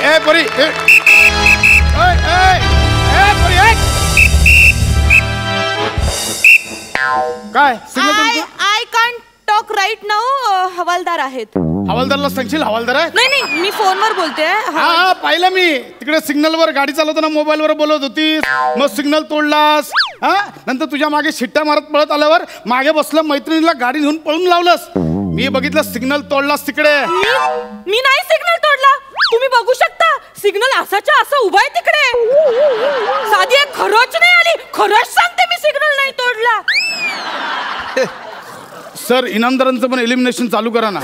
ए परी ए परी काय I can't talk right now. हवालदार आहेत. हवालदारला सांगशील हवालदार आहे? नाही नाही मी फोनवर बोलते. हा पाहिलं मी तिकडे सिग्नलवर गाडी चालवताना मोबाईलवर बोलत होतीस, मग सिग्नल तोडलास. हा नंतर तुझ्या मागे शिट्ट्या मारत पळत आल्यावर मागे बसलं मैत्रिणीला गाडी घेऊन पळून लावलंस. मी बघितलं सिग्नल तोडलास तिकडे. मी नाही सिग्नल तोडला. तुम्ही बघू शकता सिग्नल असाच्या असा उभा आहे तिकडे. साधी एक खरंच नाही आली. खरंच सांगते मी सिग्नल नाही तोडला. सर इनामदारांचं पण एलिमिनेशन चालू करा ना.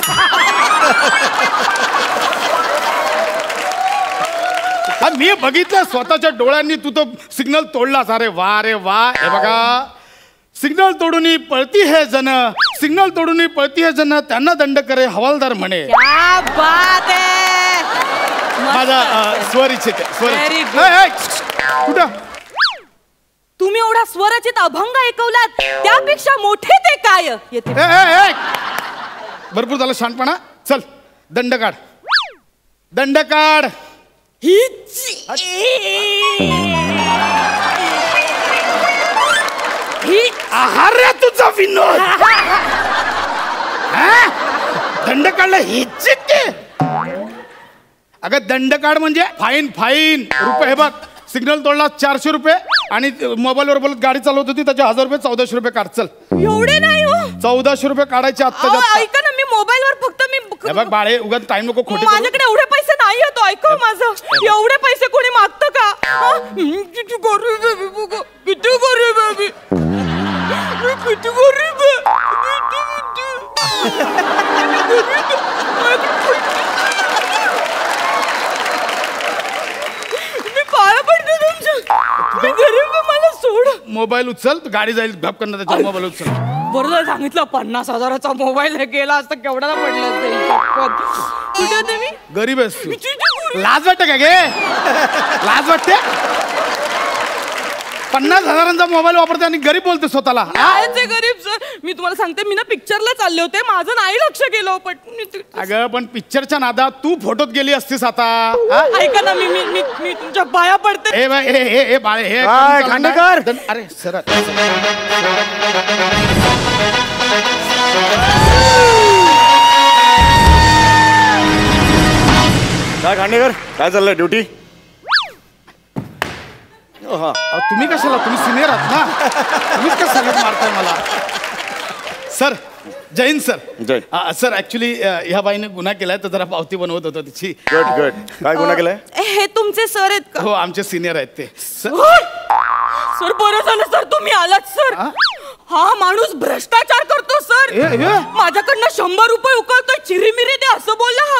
मी बघितलं स्वतःच्या डोळ्यांनी तू तो सिग्नल तोडलास. अरे वा रे वा. हे बघा सिग्नल तोडून पळती है जन, सिग्नल तोडून पळती है जन, त्यांना दंड करे हवालदार म्हणे. क्या बात आहे. माझा स्वरिचित कुठं तुम्ही एवढा स्वरचित अभंग ऐकवलात त्यापेक्षा मोठे ते काय येते. भरपूर झालं शहाणपणा. चल दंड काढ. दंड काढ. ही आहार रे तुझा विनोद. दंड काढला हीच. अगं दंड काढ म्हणजे फाईन. फाईन रुपये. हे बघ सिग्नल तोडला 400 रुपये आणि मोबाईलवर बोलत गाडी चालवत होती त्याचे 1000 रुपये. 1400 रुपये काढ. चल. एवढे नाही हो. 1400 रुपये काढायचे आत्ता. ऐका ना मी मोबाईलवर फक्त मी बघ बाळे उगाच टाइम नको खोटे. माझ्याकडे एवढे पैसे नाही येतो. ऐका माझं. एवढे पैसे कोणी मागतं का. किती गरीब आहे बघ. किती गरीब आहे. किती गरीब मी पाया पडते तुमच्या. मी गरीब आहे. मला सोड. मोबाईल उचल. गाडी जाईल घाप करणार. त्याच्या मोबाईल उचल. बरोबर सांगितलं. 50,000चा मोबाईल गेला असता केवढा पडला असता. कुठे तुम्ही गरीब आहेस तू. लाज वाटते का गे. लाज वाटते. 50,000चा मोबाईल वापरते आणि गरीब बोलते स्वतःला. आहे गरीब सर. मी तुम्हाला सांगते मी ना पिक्चरला चालले होते. माझं नाही लक्ष गेलं. पण अगं पण पिक्चरच्या नादात तू फोटोत गेली असतीस आता. ऐका ना मी तुमच्या पाया पडते. हे बाळे हे खांडेकर. अरे सर काय खांडेकर काय चाललंय ड्युटी. तुम्ही कशाला. तुम्ही सिनियर आहात ना. तुम्हीच कसं सांगत मारताय मला. सर जय हिंद सर. जय. सर ऍक्च्युली ह्या बाईने गुन्हा केलाय तर जरा पावती बनवत होतो तिची. Good good. काय गुन्हा केलाय. हे तुमचे सर आहेत का. हो आमचे सिनियर आहेत ते. सर बरं झालं सर तुम्ही आलात सर. हा माणूस भ्रष्टाचार करतो सर. माझ्याकडनं 100 रुपये उकळतोय. चिरीमिरी दे असं बोलला हा.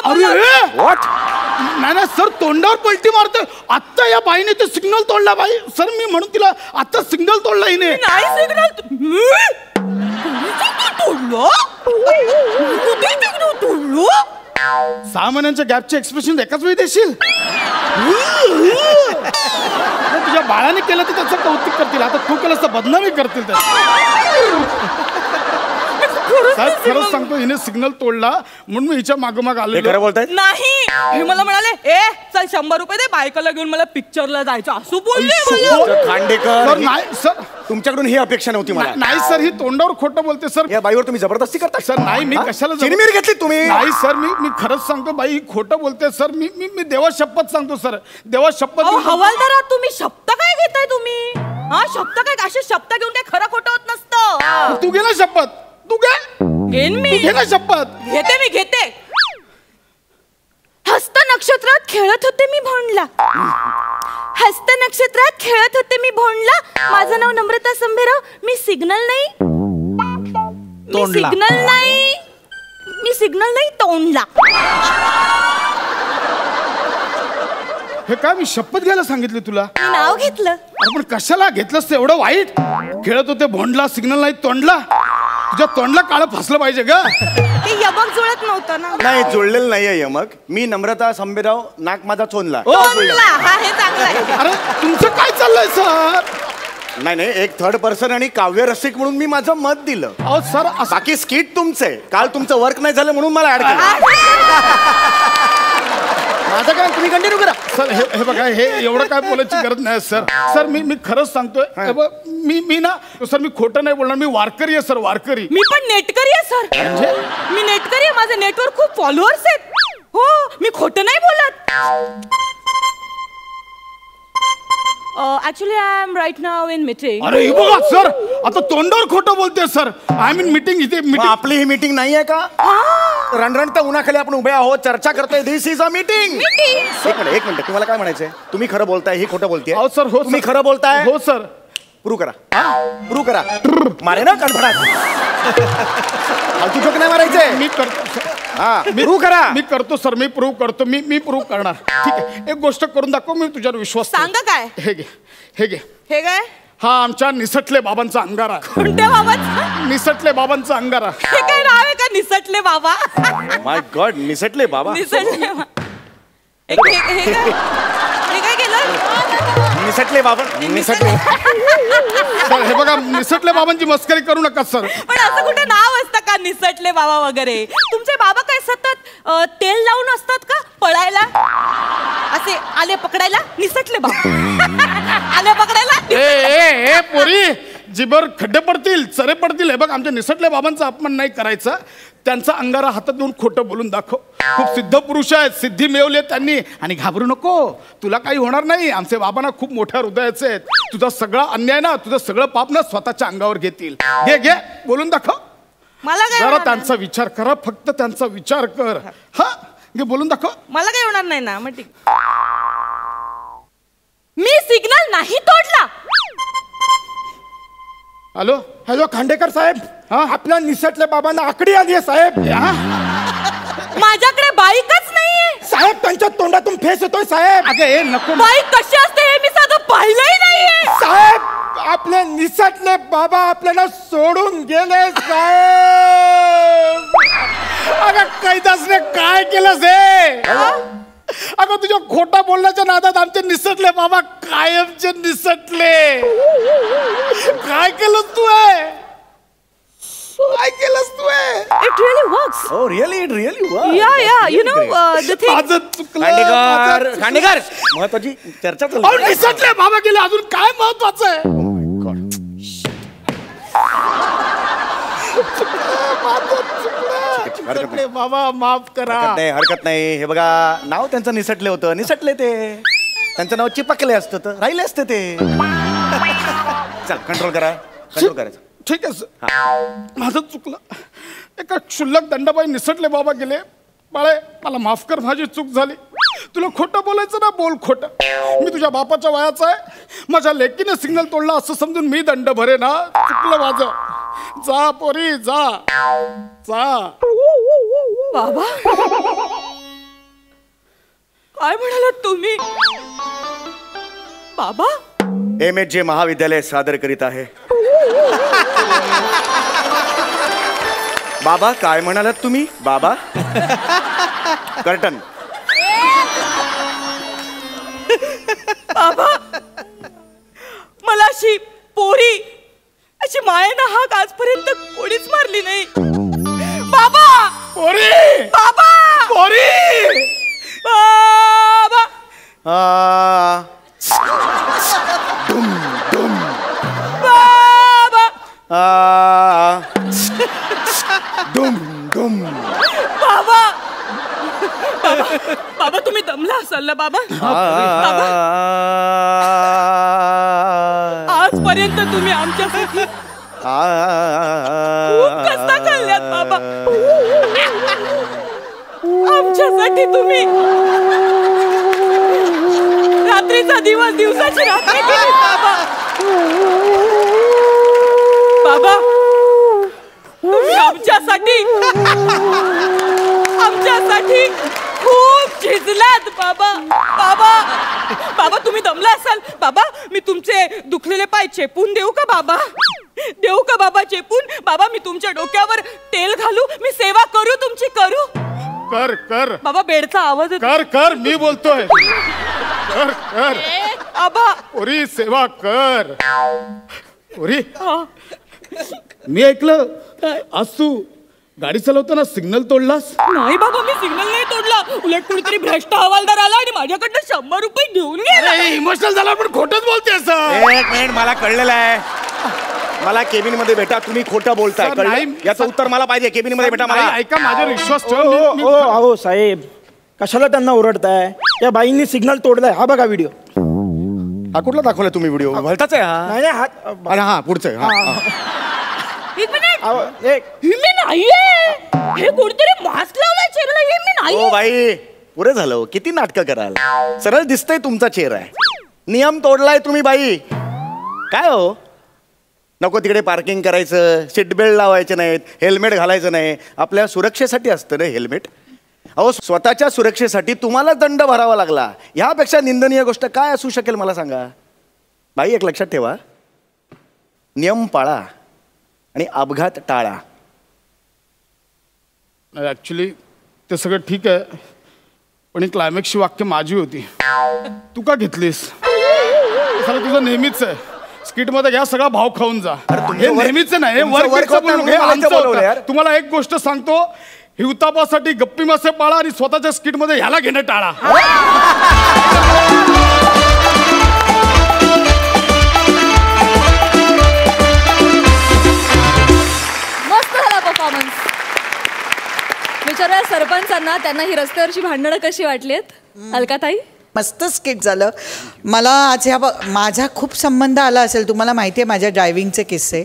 नाही सर तोंडावर पलटी मारतोय. आत्ता या बाईने ते सिग्नल तोडला. बाई सर मी म्हणून तिला आता सिग्नल तोडला हिने. नाही सिग्नल तोडलो. 6 महिन्यांच्या गॅपचे एक्सप्रेशन एकाच वेळी देशील. तुझ्या बाळाने केलं तर त्याचं कौतुक करतील. आता तू केलं तर बदनामी करतील. खरंच सांगतो हिने सिग्नल तोडला म्हणून मी हिच्या मागोमाग आलो. खरं बोलताय. नाही हे मला म्हणाले ए चल 100 रुपये दे बायकोला घेऊन मला पिक्चरला जायचं असं बोलले. खांडेकर नाही सर तुमच्याकडून ही अपेक्षा नव्हती मला. नाही सर ही तोंडावर खोटं बोलते सर. या बाईवर तुम्ही जबरदस्ती करता. सर नाही मी कशाला चिरीमिरी घेतली तुम्ही. नाही सर मी खरंच सांगतो बाई खोटं बोलते सर. मी देवा शपथ सांगतो सर. देवा शपथ. हवालदार तुम्ही शब्द काय घेताय तुम्ही. हा शब्द काय असे शब्द घेऊन काय खरं खोटं होत नसतं. तू घे ना शपथ. तू घेन मी. घे ना शपथ. घेते मी घेते. हस्त नक्षत्रात खेळत होते मी भोंडला. हस्त नक्षत्रात खेळत होते मी भोंडला. माझं नाव नम्रता संभेराव. मी सिग्नल नाही तोंडला. हे काय मी शपथ घ्यायला सांगितली तुला. मी नाव घेतलं. अरे पण कशाला घेतलंस ते एवढं वाईट. खेळत होते भोंडला सिग्नल नाही तोंडला. तुझ्या तोंडला काळं फसलं पाहिजे ग. ते यमक जुळत नव्हतं ना. नाही जुळलेलं नाहीये यमक. मी नम्रता संभेराव नाक माझा चोनला. हे चांगलं. अरे तुमचं काय चाललंय सर. नाही एक थर्ड पर्सन आणि काव्य रसिक म्हणून मी माझं मत दिलं. अहो सर बाकी स्किट तुमचे. काल तुमचं वर्क नाही झालं म्हणून मला ऍड केलं. माझं काय तुम्ही कंटिन्यू करा. सर हे बघा, हे एवढं काय बोलायची गरज नाही सर. सर मी खरंच सांगतोय. हे बघ, मी ना सर, मी खोटं नाही बोलणार. मी वारकरी आहे सर, वारकरी. मी पण नेटकरी आहे सर. म्हणजे मी नेटकरी आहे. माझे नेटवर खूप फॉलोअर्स आहेत. हो, मी खोटं नाही बोलत. Actually I am right now in meeting. अरे हे बघा सर, आता तोंडावर खोटं बोलते सर. I mean meeting. इथे मग मीटिंग. आपली ही मीटिंग नाहीये का? रणरणता उन्हाखाली आपण उभे आहोत, चर्चा करतोय. दिस इज अ मीटिंग. एक मिनिट तुम्हाला काय म्हणायचंय? तुम्ही खरं बोलताय, ही खोटं बोलतेय? हो सर, हो. तुम्ही खरं बोलताय? हो सर. प्रूव्ह करा. प्रूव्ह करा. मारे ना कणफडात. फालतू जोक नाही मारायचे. मी करतो सर. हा, प्रूव्ह करा. मी करतो सर. मी प्रूव्ह करतो. मी प्रूव्ह करणार. ठीक आहे, एक गोष्ट करून दाखव. मी तुझ्यावर विश्वास ठेवतो. सांगा काय? हे घे, हे घे. हे काय? हा आमच्या निसटले बाबांचा अंगारा. कोणत्या बाबांचा? निसटले बाबांचा अंगारा. हे काय नाव आहे का? निसटले बाबा. माय गॉड, निसटले बाबा. निसटले हे काय केलं? निसटले बाबा. निसटले. सर हे बघा, निसटले बाबांची मस्करी करू नका सर. पण असं कुठे नाव असतं का निसटले बाबा वगैरे? तुमचे बाबा काय सतत तेल लावून असतात का पळायला? असे आले पकडायला निसटले बाबा. आले पकडायला. ए पोरी, जिबर खड्डे पडतील, चरे पडतील. हे बघ, आमच्या निसटले बाबांचा अपमान नाही करायचा. त्यांचा अंगारा हातात घेऊन खोटं बोलून दाखव. खूप सिद्ध पुरुष आहेत, सिद्धी मिळवली त्यांनी. आणि घाबरू नको, तुला काही होणार नाही. आमचे बाबा ना खूप मोठ्या हृदयाचे आहेत. तुझा सगळा अन्याय ना, तुझं सगळं पाप ना स्वतःच्या अंगावर घेतील. घे बोलून दाखव. मला काय जरा होणार त्यांचा विचार करा, फक्त त्यांचा विचार कर. हा घे, बोलून दाखव. मला काही होणार नाही ना. मग ठीक. मी सिग्नल नाही तोडला. हॅलो हॅलो खांडेकर साहेब, हा? आपल्या निसटल्या बाबांना आकडी आली आहे साहेब. माझ्याकडे बाईकच नाहीये साहेब, त्यांच्या तोंडातून फेस येतोय साहेब. अगं ए नको. बाईक कशी असते हे मी साधं पाहिलंही नाहीये. साहेब, आपले निसटले बाबा आपल्याला सोडून गेले साहेब. अगं कैदासने काय केलंस हे? अगं तुझ्या खोटा बोलण्याच्या नादात आमचे निसटले बाबा कायमचे निसटले. काय केलंस तू? काय केलंस तू? It really works. Oh, really? It really works. Yeah. You know the thing. माझं चुकलं. खांडेकर महत्वाची चर्चा अहो, चालू. निसटले बाबा गेले, अजून काय महत्वाचं आहे? निसटले बाबा माफ करा. हरकत नाही. हे बघा, नाव त्यांचं निसटले होतं. निसटले ते. त्यांचं नाव चिपकले असतं तर राहिले असते ते. चल कंट्रोल करा. कंट्रोल करायचं. ठीक आहे सर, माझं चुकलं. एका क्षुल्लक दंडाबाई निसटले बाबा गेले. बाळे, मला माफ कर, माझी चूक झाली. तुला खोटं बोलायचं ना, बोल खोटं. मी तुझ्या बापाच्या वयाचा आहे. माझ्या लेकीने सिग्नल तोडला असं समजून मी दंड भरे ना. चुकलं माझं. जा पोरी जा. बाबा काय म्हणालात तुम्ही? बाबा MHJ महाविद्यालय सादर करीत आहे. बाबा काय म्हणालात तुम्ही? बाबा कर्टन. बाबा मला अशी पोरी, अशी मायेनं हाक आजपर्यंत कोणीच मारली नाही. बाबा पोरी, बाबा पोरी. बाबा बाबा दुम दुम. बाबा बाबा तुम्ही दमला असाल ना बाबा. बाबा आजपर्यंत तुम्ही आमच्यासाठी खूप कष्ट काढल्यात बाबा. आमच्यासाठी तुम्ही रात्रीचा दिवस दिवसाची रात्र केली बाबा. बाबा तुम्ही आमच्यासाठी खूप झिजलात बाबा. बाबा तुम्ही दमला असाल बाबा. मी तुमचे दुखलेले पाय चेपून देऊ का बाबा? देऊ का बाबा चेपून? बाबा मी तुमच्या डोक्यावर तेल घालू? मी सेवा करू तुमची? करू? कर बाबा बेडचा आवाज येतो. कर मी बोलतोय. कर आबा पोरी सेवा कर. पोरी, हा. मी ऐकलं आज तू गाडी चालवताना सिग्नल तोडलास? नाही बाबा, मी सिग्नल नाही तोडला. उलट कुणीतरी भ्रष्ट हवालदार आला आणि माझ्याकडनं 100 रुपये घेऊन गेला. इमोशनल झाला पण खोटच बोलते असं. एक मिनिट, मला कळलेलं आहे. मला केबिन मध्ये भेटा, तुम्ही खोटं बोलताय. सर, कळलं? नाही, याचं उत्तर मला पाहिजे. केबिन मध्ये भेटा मला. ऐका, माझ्यावर विश्वास ठेव. अहो साहेब, कशाला त्यांना ओरडताय? या बाईंनी सिग्नल तोडलाय. हा बघा व्हिडिओ. हा कुठला दाखवला तुम्ही व्हिडिओ? भलताच आहे हा. नाही हात अरे हा पुढचं आहे. हा. एक मिनिट, अहो, एक हे मी नाहीये. हे कोणतरी मास्क लावलाय चेहऱ्याला. हे मी ओ नाही. बाई, पुरे झालं. किती नाटकं कराल. सरळ दिसतंय तुमचा चेहरा आहे. नियम तोडलाय तुम्ही बाई. काय हो, नको तिकडे पार्किंग करायचं, सीट बेल्ट लावायचे नाहीत, हेल्मेट घालायचं नाही. आपल्या सुरक्षेसाठी असतं ना हेल्मेट. अहो, स्वतःच्या सुरक्षेसाठी तुम्हाला दंड भरावा लागला. ह्यापेक्षा निंदनीय गोष्ट काय असू शकेल मला सांगा. बाई, एक लक्षात ठेवा, नियम पाळा आणि अपघात टाळा. ऍक्च्युली ते सगळं ठीक आहे, पण ही क्लायमॅक्सची वाक्य माझी होती. तू का घेतलीस? हे सगळं तुझं नेहमीच आहे. स्किट मध्ये घ्या, सगळा भाव खाऊन जा. हे नेहमीच नाही, हे तुमचं वर्क होत नाही, हे मला इथं आमचं बोलवलं होतं. यार. तुम्हाला एक गोष्ट सांगतो, हिवतापासाठी गप्पी मासे पाळा आणि स्वतःच्या स्किट मध्ये ह्याला घेणं टाळा. मस्त झाला परफॉर्मन्स. विचारूया सरपंचांना, त्यांना ही रस्त्यावरची भांडणं कशी वाटलीत? अलकाताई? मस्त स्किट झालं. मला आज माझा खूप संबंध आला असेल. तुम्हाला माहिती आहे माझ्या ड्रायव्हिंगचे किस्से.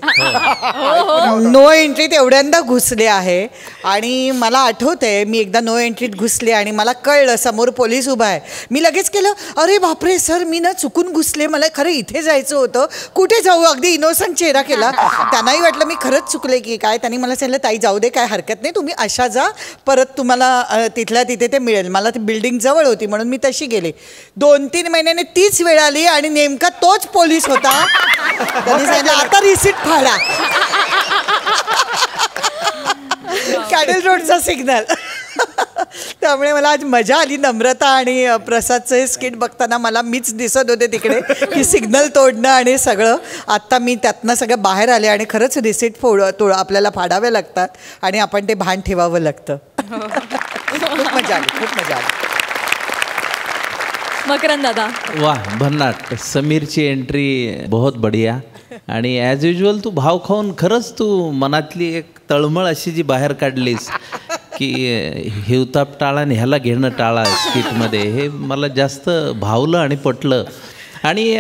नो एंट्रीत एवढ्यांदा घुसले आहे आणि मला आठवतंय मी एकदा नो एंट्रीत घुसले आणि मला कळलं समोर पोलीस उभा आहे. मी लगेच केलं, अरे बापरे सर, मी ना चुकून घुसले, मला खरं इथे जायचं होतं, कुठे जाऊ? अगदी इनोसंट चेहरा केला. त्यांनाही वाटलं मी खरंच चुकले की काय. त्यांनी मला सांगितलं, ताई जाऊ दे, काय हरकत नाही, तुम्ही अशा जा, परत तुम्हाला तिथल्या तिथे ते मिळेल. मला ती बिल्डिंग जवळ होती म्हणून मी तशी गेले. 2-3 महिन्याने तीच वेळ आली आणि नेमका तोच पोलीस होता. त्यांनी सांगितलं, आता रिसीट फाडा. कॅडल रोडचा सिग्नल. त्यामुळे मला आज मजा आली. नम्रता आणि प्रसादचं हे स्किट बघताना मला मीच दिसत होते तिकडे की सिग्नल तोडणं आणि सगळं. आत्ता मी त्यातनं सगळं बाहेर आले आणि खरंच रिसीट आपल्याला फाडावे लागतात आणि आपण ते भान ठेवावं लागतं. खूप मजा आली, खूप मजा आली. मकरंद दादा? वाह, भन्नाट. समीरची एंट्री बहुत बढिया. आणि ॲज युजल तू भाव खाऊन खरंच तू मनातली एक तळमळ अशी जी बाहेर काढलीस की हिवताप टाळा आणि ह्याला घेणं टाळा स्किटमध्ये, हे मला जास्त भावलं आणि पटलं. आणि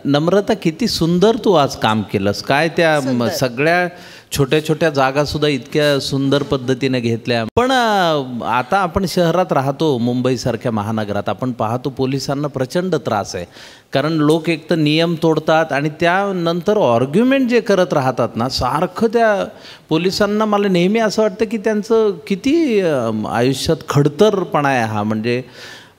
नम्रता, किती सुंदर तू आज काम केलंस. काय त्या सगळ्या छोट्या छोट्या जागासुद्धा इतक्या सुंदर पद्धतीने घेतल्या. पण आता आपण शहरात राहतो, मुंबईसारख्या महानगरात. आपण पाहतो पोलिसांना प्रचंड त्रास आहे, कारण लोक एक तर नियम तोडतात आणि त्यानंतर आर्ग्युमेंट जे करत राहतात ना सारखं, त्या पोलिसांना मला नेहमी असं वाटतं की त्यांचं किती आयुष्यात खडतरपणा आहे हा. म्हणजे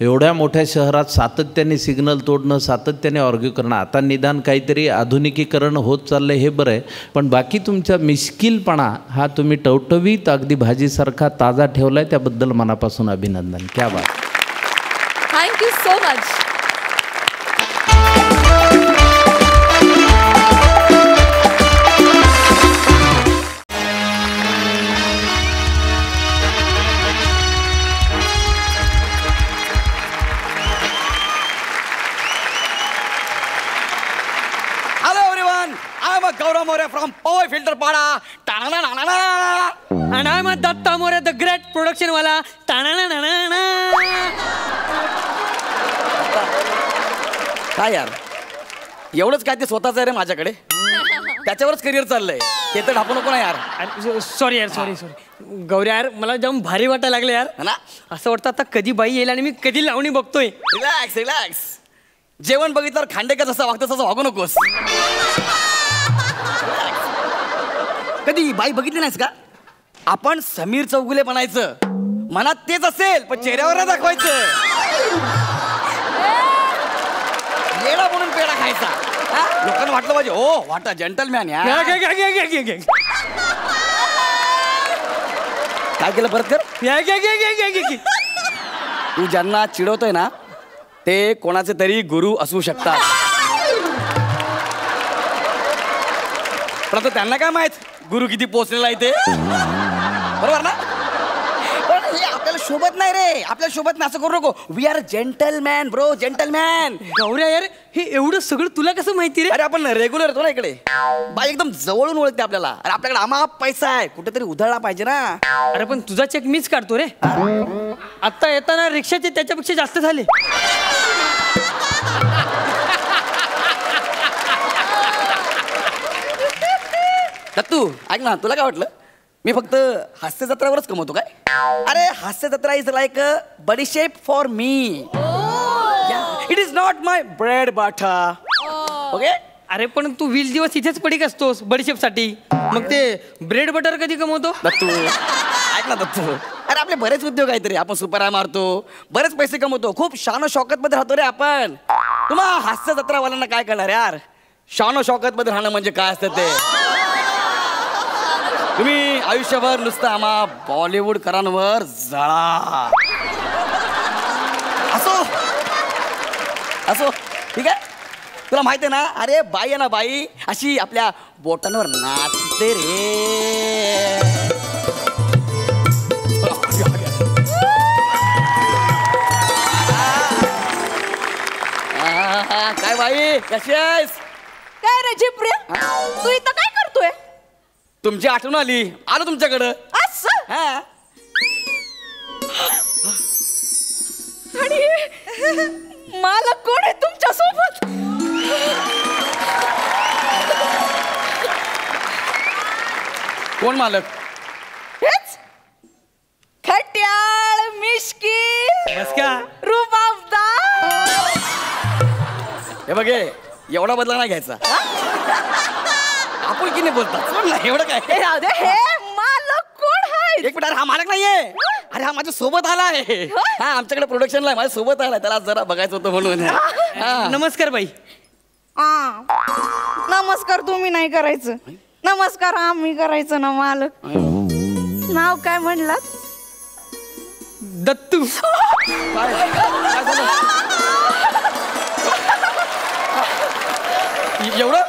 एवढ्या मोठ्या शहरात सातत्याने सिग्नल तोडणं, सातत्याने आर्ग्यू करणं. आता निदान काहीतरी आधुनिकीकरण होत चाललं हे बरं आहे, पण बाकी तुमचा मिश्किलपणा हा तुम्ही टवटवीत अगदी भाजीसारखा ताजा ठेवला आहे, त्याबद्दल मनापासून अभिनंदन. क्या बात. Thank you so much. Gaurav More from Power Filter Pada. And I'm a Datta More, the great production wala. काय यार, एवढंच काय ते स्वतःच आहे रे माझ्याकडे, त्याच्यावरच करिअर चाललंय. ते तर ढापू नको ना यार. सॉरी यार, सॉरी गौरी यार, मला जाम भारी वाटायला लागलं यार ना. असं वाटतं आता कधी बाई येईल आणि मी कधी लावणी बघतोय. Relax relax. जेवण बघितल्यावर खांडेकर जसं वागतं तसं वागू नकोस. कधी बाई बघितली नाहीस का? आपण समीर चौगुले बनायचं, मनात तेच असेल पण चेहऱ्यावर नाही दाखवायचं. येडा म्हणून पेढा खायचा. लोकांना वाटलं पाहिजे हो वाटा जेंटलमॅन. काय केलं परत कर. तू ज्यांना चिडवतोय ना ते कोणाचे तरी गुरु असू शकतात, पण आता त्यांना काय माहित गुरु किती पोचलेला आहे ते. बरोबर ना? पण हे आपल्याला शोभत नाही रे, आपल्याला शोभत नाही, असं करू नको. We are gentleman bro, gentleman. गौऱ्या यार, हे एवढं सगळं तुला कसं माहिती रे? अरे आपण रेग्युलर येतो ना इकडे, बाई एकदम जवळून ओळखते आपल्याला. अरे आपल्याकडे आमाप पैसा आहे, कुठेतरी उधळला पाहिजे ना. अरे पण तुझा चेक मीच काढतो रे. आता येताना रिक्षाचे त्याच्यापेक्षा जास्त झाले. दत्तू ऐक ना, तुला काय वाटलं मी फक्त हास्य जत्रावरच कमवतो काय? अरे हास्य जत्रा इज लाईक अ बडीशेप for me. It is not my bread butter. Okay. अरे पण तू 20 दिवस इथेच पडीक असतोस बडीशेप साठी, मग ते ब्रेड बटर कधी कमवतो? दत्तू ऐक ना दत्तू, अरे आपले बरेच उद्योग आहेत रे. आपण सुपर मारतो, बरेच पैसे कमवतो, खूप शानो शौकत मध्ये राहतो रे आपण. तुम्हा हास्य जत्रावाल्यांना काय करणार यार? शानो शौकत मध्ये राहणं म्हणजे काय असतं ते? तुम्ही आयुष्यभर नुसतं आम्हा बॉलिवूड करांवर जळा. असो असो ठीक आहे. तुला माहिती आहे ना, अरे बाई आहे ना, बाई अशी आपल्या बोटांवर नाचते रे. काय बाई कशी आहेस? काय रे झिपऱ्या, तू इथं काय करतोय? तुमची आठवण आली, आलो तुमच्याकडं. असं? हा. आणि मला कोण आहे तुमच्या सोबत? कोण मालक? हेच खट्याळ मिश्की बस का? रुबाबदार. हे बघे, एवढा बदला नाही घ्यायचा. आपण की नाही बोलतात एवढं काय? हे मालक कोण आहे? एक मिनिट, अरे हा मालक नाहीये. अरे हा माझ्या सोबत आलाय. हा आमच्याकडे प्रोडक्शनला माझ्या सोबत आलाय, त्याला जरा बघायचं होतं म्हणून. नमस्कार बाई. नमस्कार तुम्ही नाही करायचं, नमस्कार आम्ही करायचं ना. मालक नाव काय म्हणलात? दत्तू. काय झालं? एवढं?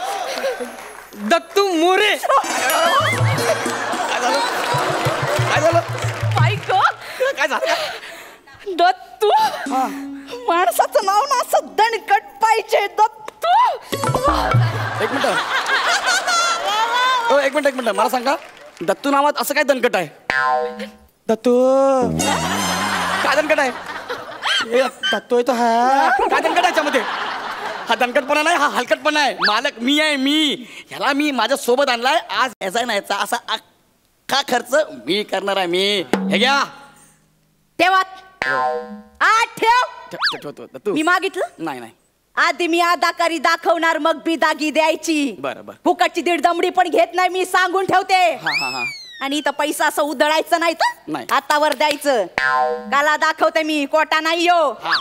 दत्तू मोरे. काय झालं? काय झालं? बायको काय झालं? दत्तू. माणसाचं नाव ना असं दणकट पाहिजे. दत्तू. एक मिनिट, एक मिनिट, एक मिनिट, मला सांगा दत्तू नावात असं काय दणकट आहे? दत्तू काय दणकट आहे? दत्तू आहे तो. हा काय दणकट आहे याच्यामध्ये? हा दणकटपणा नाही, हा हलकटपणा आहे. मालक मी आहे, मी. ह्याला मी माझ्या सोबत आणलाय. आज याचा नाही याचा असा अख्खा खर्च मी करणार आहे. मी हे घ्या. ठेवा. ठेव. ठेवतो. दत्तू मी मागितलं नाही नाही. आधी मी अदाकारी दाखवणार, मग बिदागी द्यायची. बरं बरं. फुकटची दीड दमडी पण घेत नाही मी, सांगून ठेवते. हा हा हा. आणि इथं पैसा असं उधळायचं नाही तर नाही. हातावर द्यायचं. काला दाखवते मी, कोटा नाही यो. हा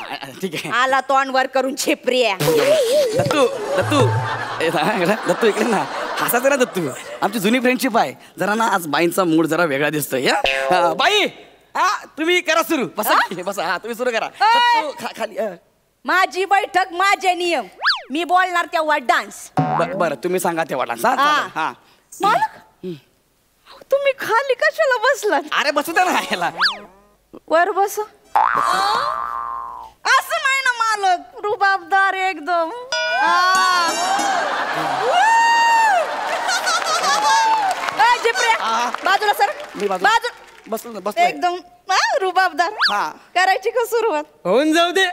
ठीक आहे. आला तोंडवर करून छिपऱ्या. दत्तू दत्तू दत्तू इकडे ना. हसायचं ना दत्तू, आमची जुनी फ्रेंडशिप आहे. जरा ना आज बाईंचा मूड जरा वेगळा दिसतोय. बाई हा तुम्ही करा सुरू. बसा बसा. हा तुम्ही सुरू करा. दत्तू, खाली. माझी बैठक, माझे नियम. मी बोलणार तेव्हा डान्स. बरं तुम्ही सांगा तेव्हा डान्स. हा मालक तुम्ही खाली कशाला बसलात? अरे बसू द्या ना याला. वर बस. असं नाही ना मालक, रुबाबदार एकदम. बाजूला सर. बाजू बसलो बस एकदम रुबाबदार. करायची का सुरुवात? होऊन जाऊ दे.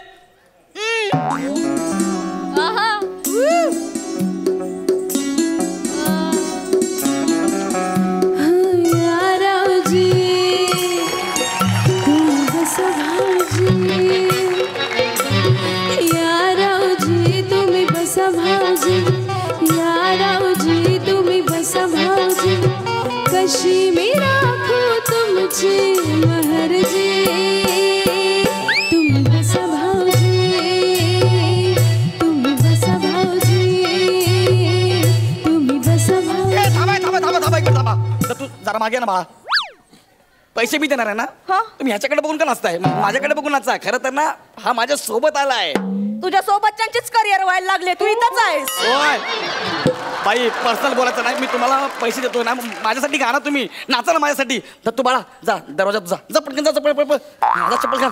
कशी मी राखू तुमची महरजी, तुम्ही बसा भाऊजी, तुम्ही बसा भाऊजी, तुम्ही बसा भाऊजी. थांबा एक थांबा. तू जरा मागे ना बाळा. पैसे मी देणार आहे ना. तुम्ही ह्याच्याकडे बघून का नाचताय? माझ्याकडे बघून नाचा. खरं तर ना हा माझ्या सोबत आलाय. तुझ्या सोबतच्यांचीच करिअर व्हायला लागले, तू इथंच आहेस. बाई पर्सनल बोलायचं नाही. मी तुम्हाला पैसे देतो ना, माझ्यासाठी गा ना तुम्ही, नाचा ना माझ्यासाठी. दत्तू बाळा जा दरवाजात जा, जा पटकन जा, चप्पल पळ जा, चप्पल घाल.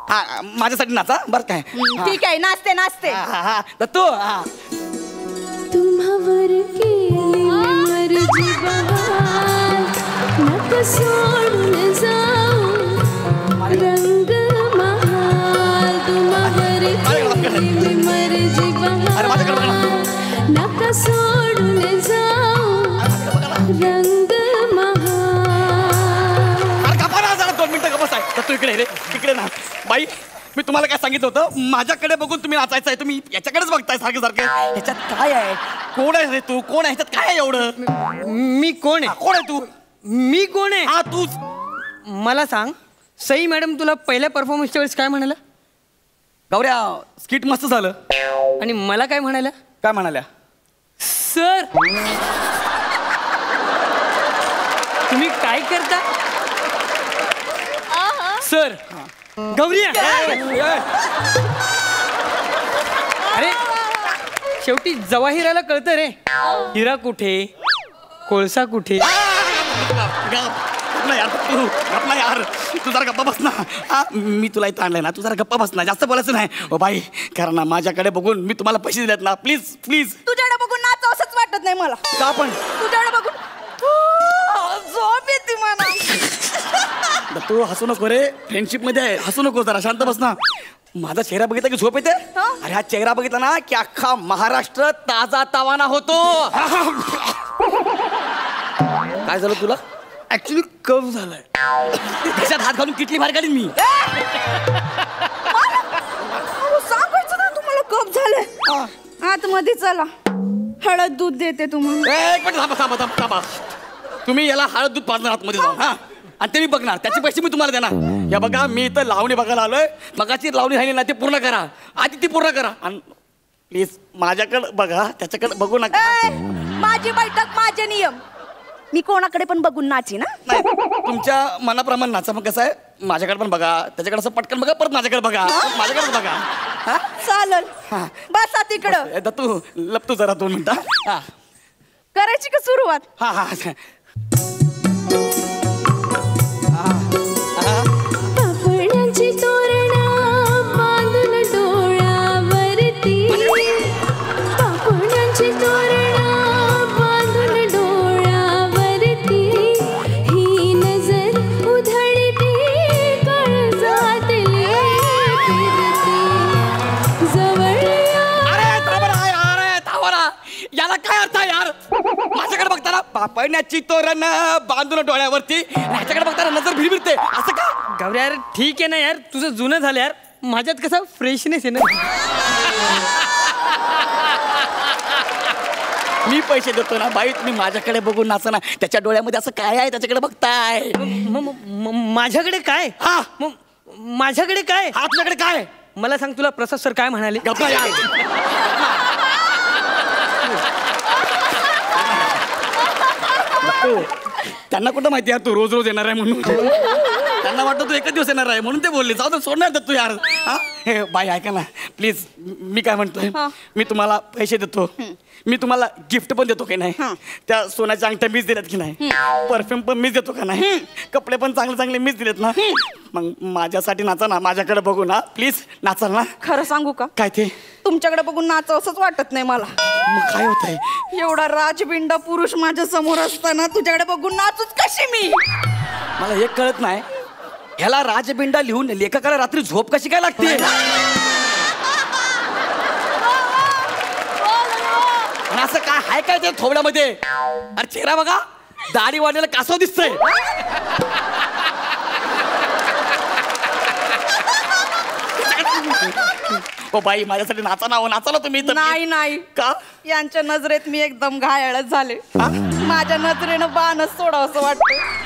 हा माझ्यासाठी नाचा बरं काय. ठीक आहे, नाचते नाचते. हा दत्तू. हा तुम्हावर केली मर्जी बहार, नका सोडून जाऊ रंग महाल. तुम्हावर केली मर्जी बहार, नका सोडून जाऊ रंग महाल. गप्पा ना जरा 2 मिनिटं गप्पा आहे. दत्तू इकडे रे, इकडे ना. बाई मी तुम्हाला काय सांगितलं होतं, माझ्याकडे बघून तुम्ही नाचायचं आहे. तुम्ही याच्याकडेच बघताय सारखं सारखं. ह्याच्यात काय आहे? कोण आहे रे तू? कोण आहे ह्याच्यात? काय आहे एवढं? मी कोण आहे? कोण आहे तू? मी कोण आहे? हा तूच. मला सांग, सई मॅडम तुला पहिल्या परफॉर्मन्सच्या वेळेस काय म्हणाला? गौऱ्या स्किट मस्त झालं. आणि मला काय म्हणाल्या? काय म्हणाल्या? सर तुम्ही काय करता? सर गौरी अरे शेवटी जवाहिराला कळतं रे, हिरा कुठे कोळसा कुठे. गप्पा यार, तू जरा गप्पा बस ना. मी तुला इथं आणलंय ना, तू जरा गप्पा बस ना, जास्त बोलायचं नाही. ओ बाई कारण ना माझ्याकडे बघून मी तुम्हाला पैसे दिलेत ना, प्लीज प्लीज. तुझ्याकडे बघून नाच असंच वाटत नाही मला. का पण तुझ्याकडे बघून झोप येते मला. तू हसू नको रे, फ्रेंडशिप मध्ये आहे, हसू नको, जरा शांत बस ना. माझा चेहरा बघितला की झोप येते. अरे हा चेहरा बघितला ना की अख्खा महाराष्ट्र ताजा तावाना होतो. काय झालं तुला? ऍक्च्युली कफ झालाय. त्याच्यात हात घालून किटली बाहेर काढीन मी. सांगायचं ना तुम्हाला कप झालंय. आतमध्ये चला, हळद दूध देते तुम्हाला. एक मिनिट थांबा थांबा थांबा थांबा. तुम्ही याला हळद दूध पाजणार आतमध्ये जाऊन. हा आणि ते मी बघणार, त्याचे पैसे मी तुम्हाला देणार. या बघा मी इथं लावणी बघायला आलोय, मगाची लावणी राहिली ना ती पूर्ण करा, आधी ती पूर्ण करा. आणि प्लीज माझ्याकडे बघा, त्याच्याकडे बघू नका. माझी बैठक, माझे नियम. मी कोणाकडे पण बघून नाची ना. नाही तुमच्या मनाप्रमाणे नाचा. मग कसं आहे, माझ्याकडे पण बघा, त्याच्याकडे असं पटकन बघा, परत माझ्याकडे बघा, माझ्याकडे बघा. हा चालेल. बसा तिकडं. दत्तू लपतो जरा 2 मिनिटं. हा करायची का सुरुवात? हा हा पापण्याची तोरणं बांधून डोळ्यावरती, पापण्याची तोरणं बांधून डोळ्यावरती, ही नजर उधळती काळजातली फिरती जवळ. याला काय अर्थ आहे यार? माझ्याकडे बघताना पापण्याची तोरण बांधून डोळ्यावरती, ह्याच्याकडे बघताना नजर भिरभिरते, असं का? गौऱ्या यार ठीक आहे ना यार, तुझं जुनं झालं यार, माझ्यात कसा फ्रेशनेस आहे ना. मी पैसे देतो ना बाई, तुम्ही माझ्याकडे बघून नाचा ना. त्याच्या डोळ्यामध्ये असं काय आहे त्याच्याकडे बघताय? माझ्याकडे काय? हा माझ्याकडे काय? हा तुझ्याकडे काय? मला सांग, तुला प्रसाद सर काय म्हणाले? गप्पा यार. त्यांना कुठं माहिती यार तू रोज रोज येणार आहे म्हणून. त्यांना वाटतं तू एकच दिवस येणार आहे म्हणून ते बोलले. जाऊ दे, सोडणार तू यार. हा हे बाई ऐका ना प्लीज, मी काय म्हणतोय, मी तुम्हाला पैसे देतो, मी तुम्हाला गिफ्ट पण देतो की नाही, त्या सोन्याच्या अंगठ्या मीच दिल्यात की नाही, परफ्यूम पण मीच देतो का नाही, कपडे पण चांगले चांगले मीच दिलेत ना. मग माझ्यासाठी नाचा ना, माझ्याकडे बघू ना, प्लीज नाचाल ना. खरं सांगू का? काय ते? तुमच्याकडे बघून नाच असंच वाटत नाही मला. मग काय होतंय? एवढा राजबिंडा पुरुष माझ्या समोर असताना तुझ्याकडे बघून नाचूच कशी मी? मला एक कळत नाही, ह्याला राजबिंडा लिहून लेखकाला रात्री झोप कशी काय लागते? आणि असं काय हाय काय ते थोबड्यामध्ये? अरे चेहरा बघा, दाढी वाढलेला कासव दिसतंय. ओ बाई माझ्यासाठी नाचा ना, नाचाला तुम्ही. नाही नाही का? यांच्या नजरेत मी एकदम घायाळच झाले. माझ्या नजरेनं बाणच सोडावं असं वाटतं.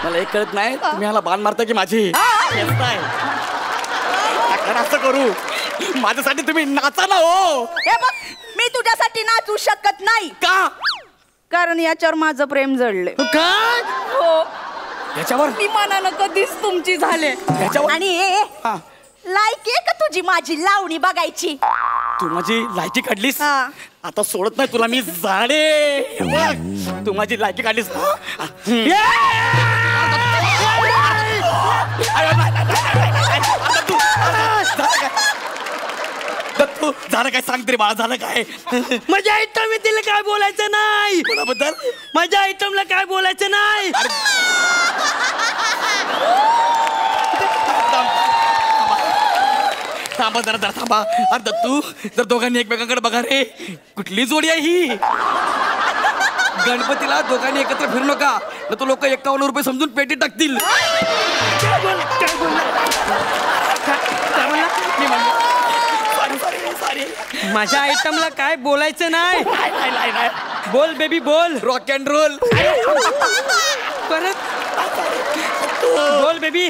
मला एक कळत नाही, तुम्ही ह्याला बाण मारता की माझी? असं करू, माझ्यासाठी तुम्ही नाचा ना. हो हे बघ, मी तुझ्यासाठी नाचू शकत नाही. का? कारण याच्यावर माझं प्रेम जडले. काय? हो, याच्यावर मी मनानं कधीच तुमची झाले. याच्यावर? आणि लायकी आहे का तुझी माझी लावणी बघायची? तू माझी लायकी काढलीस आता सोडत नाही तुला मी जाडे बघ, तू माझी लायकी काढलीस तू झालं काय सांग तरी बाळा, झालं काय? माझ्या आयटम तिला काय बोलायचं नाही. कोणाबद्दल? माझ्या आयटमला काय बोलायचं नाही. थांबा जरा जरा थांबा. अरे दत्तू, जर दोघांनी एकमेकांकडे बघा रे, कुठली जोडी आहे ही? गणपतीला दोघांनी एकत्र फिरू नका, तर तो लोक 51 रुपये समजून पेटी टाकतील. माझ्या आयटमला काय बोलायचं नाही. बोल बेबी बोल. Rock and roll. परत बोल बेबी.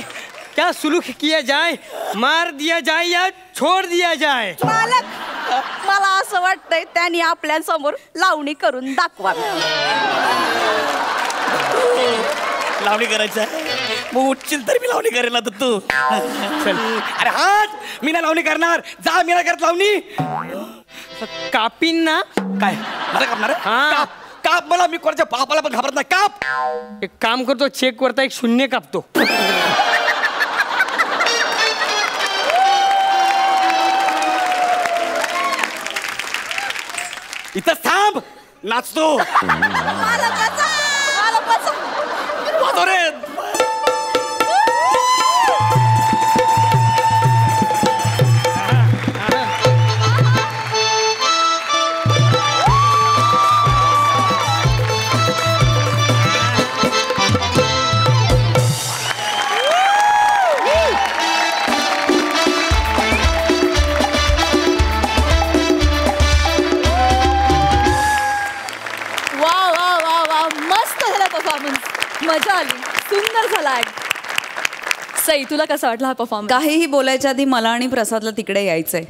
क्या सुलूक किया जाए, मार दिया जाए या छोड़ दिया जाए. मालक मला असं वाटतंय त्यांनी आपल्या समोर लावणी करून दाखवा. लावणी करायचं मग उठशील तर मी लावणी करेल ना दत्तू. अरे हात मी नाही लावणी करणार. जा, मी नाही करत लावणी. कापीन ना. काय मला कापणार? काप काप मला. मी कोणाच्या बापाला पण घाबरत नाही. काप. एक काम करतो, चेक वरता एक शून्य कापतो. इथं थांब, नाचतो. वाजव रे. मजा आली, सुंदर झाला ऍक्ट. सई, तुला कसा वाटला हा परफॉर्मन्स? काहीही बोलायच्या आधी मला आणि प्रसादला तिकडे यायचंय.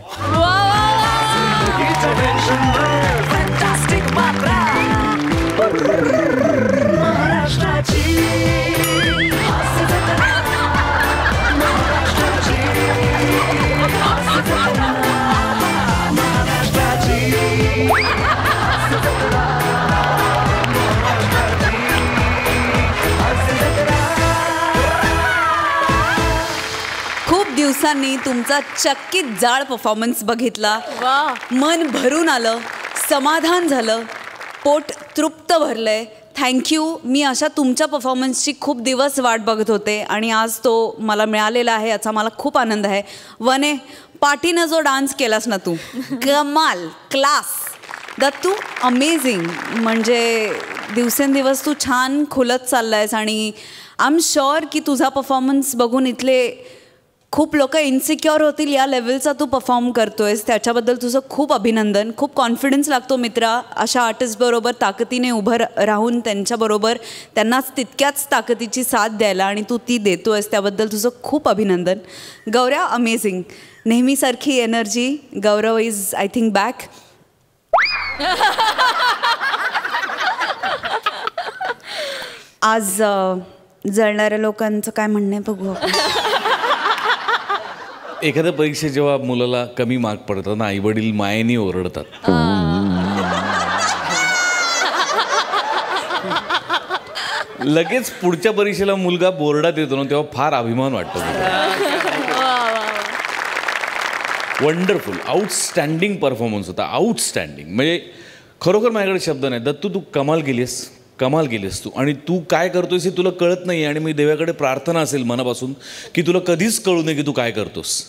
दिवसांनी तुमचा चक्कीत जाळ परफॉर्मन्स बघितला. मन भरून आलं, समाधान झालं, पोट तृप्त भरलंय. थँक्यू. मी अशा तुमच्या परफॉर्मन्सची खूप दिवस वाट बघत होते आणि आज तो मला मिळालेला आहे, याचा मला खूप आनंद आहे. वने, पाठीनं जो डान्स केलास ना तू, कमाल, क्लास. दत्तू, अमेझिंग. म्हणजे दिवसेंदिवस तू छान खुलत चाललायस आणि आय एम शुअर की तुझा परफॉर्मन्स बघून इथले खूप लोक इन्सिक्युअर होतील या लेवलचा तू परफॉर्म करतोयस. त्याच्याबद्दल तुझं खूप अभिनंदन. खूप कॉन्फिडन्स लागतो मित्रा अशा आर्टिस्टबरोबर ताकदीने उभं राहून त्यांच्याबरोबर त्यांनाच तितक्याच ताकदीची साथ द्यायला, आणि तू ती देतोयस त्याबद्दल तुझं खूप अभिनंदन. गौऱ्या, अमेझिंग. नेहमीसारखी energy. Gaurav is I think back. आज जळणाऱ्या लोकांचं काय म्हणणं आहे बघू. एखाद्या परीक्षेत जेव्हा मुलाला कमी मार्क पडतात ना, आई वडील मायेने ओरडतात. लगेच पुढच्या परीक्षेला मुलगा बोर्डात येतो ना, तेव्हा फार अभिमान वाटतो. वंडरफुल, आउटस्टँडिंग परफॉर्मन्स होता. आउटस्टँडिंग म्हणजे खरोखर माझ्याकडे शब्द नाही. दत्तू, तू कमाल केलीस, कमाल केलीस तू. आणि तू काय करतोयस हे तुला कळत नाही. आणि मी देवाकडे प्रार्थना असेल मनापासून की तुला कधीच कळू नये की तू काय करतोस,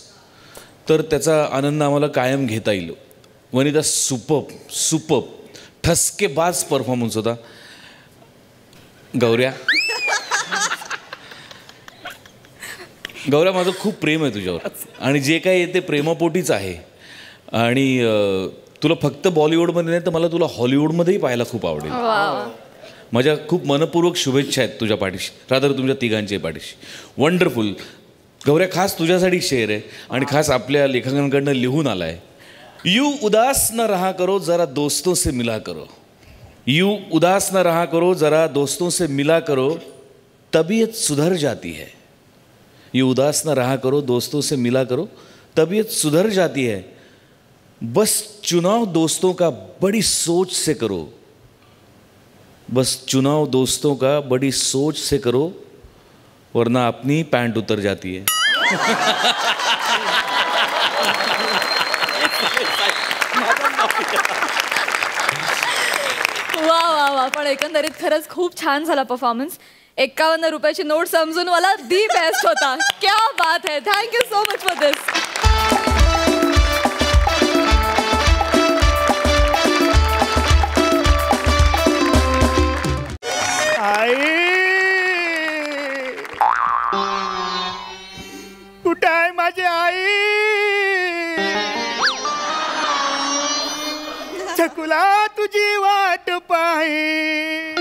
तर त्याचा आनंद आम्हाला कायम घेता येईल. वनिता, सुपर्ब ठसकेबाज परफॉर्मन्स होता. गौऱ्या, माझं खूप प्रेम आहे तुझ्यावर, आणि जे काही आहे ते प्रेमापोटीच आहे. आणि तुला फक्त बॉलिवूडमध्ये नाही तर मला तुला हॉलिवूडमध्येही पाहायला खूप आवडेल. माझ्या खूप मनपूर्वक शुभेच्छा आहेत तुझ्या पाठीशी, रादर तुमच्या तिघांच्या पाठीशी. वंडरफुल. गौऱ्या, खास तुझ्यासाठी शेअर आहे आणि खास आपल्या लेखकांकडनं लिहून आला आहे. यू उदास न रहा करो, जरा दोस्तों से मिला करो. यू उदास न रहा करो, जरा दोस्तों से मिला करो, तबीयत सुधर जाती है. यू उदास न रहा करो, दोस्तों से मिला करो, तबीयत सुधर जाती है. बस चुनाव दोस्तों का बड़ी सोच से करो, बस चुनाव दोस्तों का बड़ी सोच से करो, वरना अपनी पैंट उतर जाती है. वा वा वा. पण एकंदरीत खरंच खूप छान झाला परफॉर्मन्स. 51 रुपयाची नोट समजून मला दी बेस्ट होता. क्या बात है. थँक्यू सो मच फॉर दिस. कुठे आहे माझी आई? छकुला तुझी वाट पाही.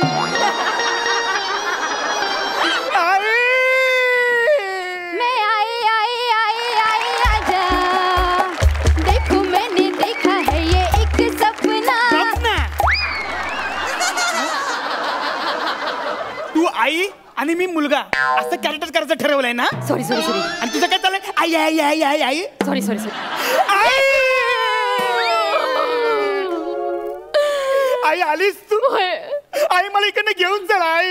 आई मैं आई आई आई आई आजा, देखो मैंने देखा है ये एक सपना. तू आई आणि मी मुलगा असं कॅरेक्टर करायचं ठरवलंय ना? Sorry sorry sorry. आणि तुझं काय चाललंय? आई आई आई आई आई. Sorry sorry sorry. आई आई आलीस तू? आई मला इकडनं घेऊन चल आई.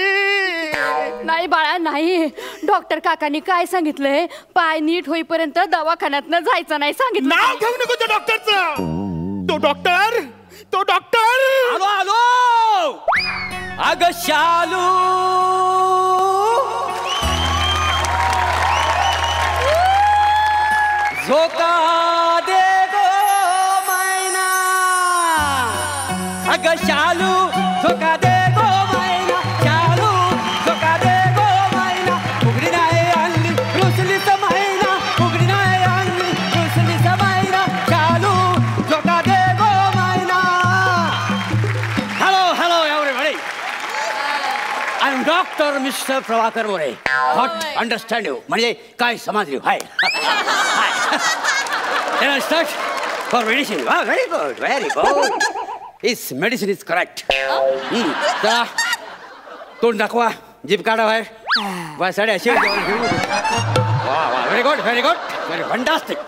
नाही बाळा नाही. डॉक्टर काकांनी काय सांगितलंय, पाय नीट होईपर्यंत दवाखान्यात जायचं नाही सांगितलं. नाव घेऊ नको त्या डॉक्टरचं. तो डॉक्टर, तो डॉक्टर. आलो आलो. अग शालू, झोका दे गो मैना. अग शालू झोका दे गो मैना. शालू झोका दे गो मैना. उघडी नाही आणली रुसलीच मैना. उघडी नाही आणली रुसलीच मैना. शालू झोका दे गो मैना. Hello hello everybody. I am doctor mister Prabhakar More. What understand you म्हणजे काय समजली? Hi hi. Start for medicine. Very good very good. इस मेडिसिन इज करेक्ट. चला तोंड दाखवा, जीभ काढा बाहेर. वा साडे अशी. वा वा very good very good very fantastic.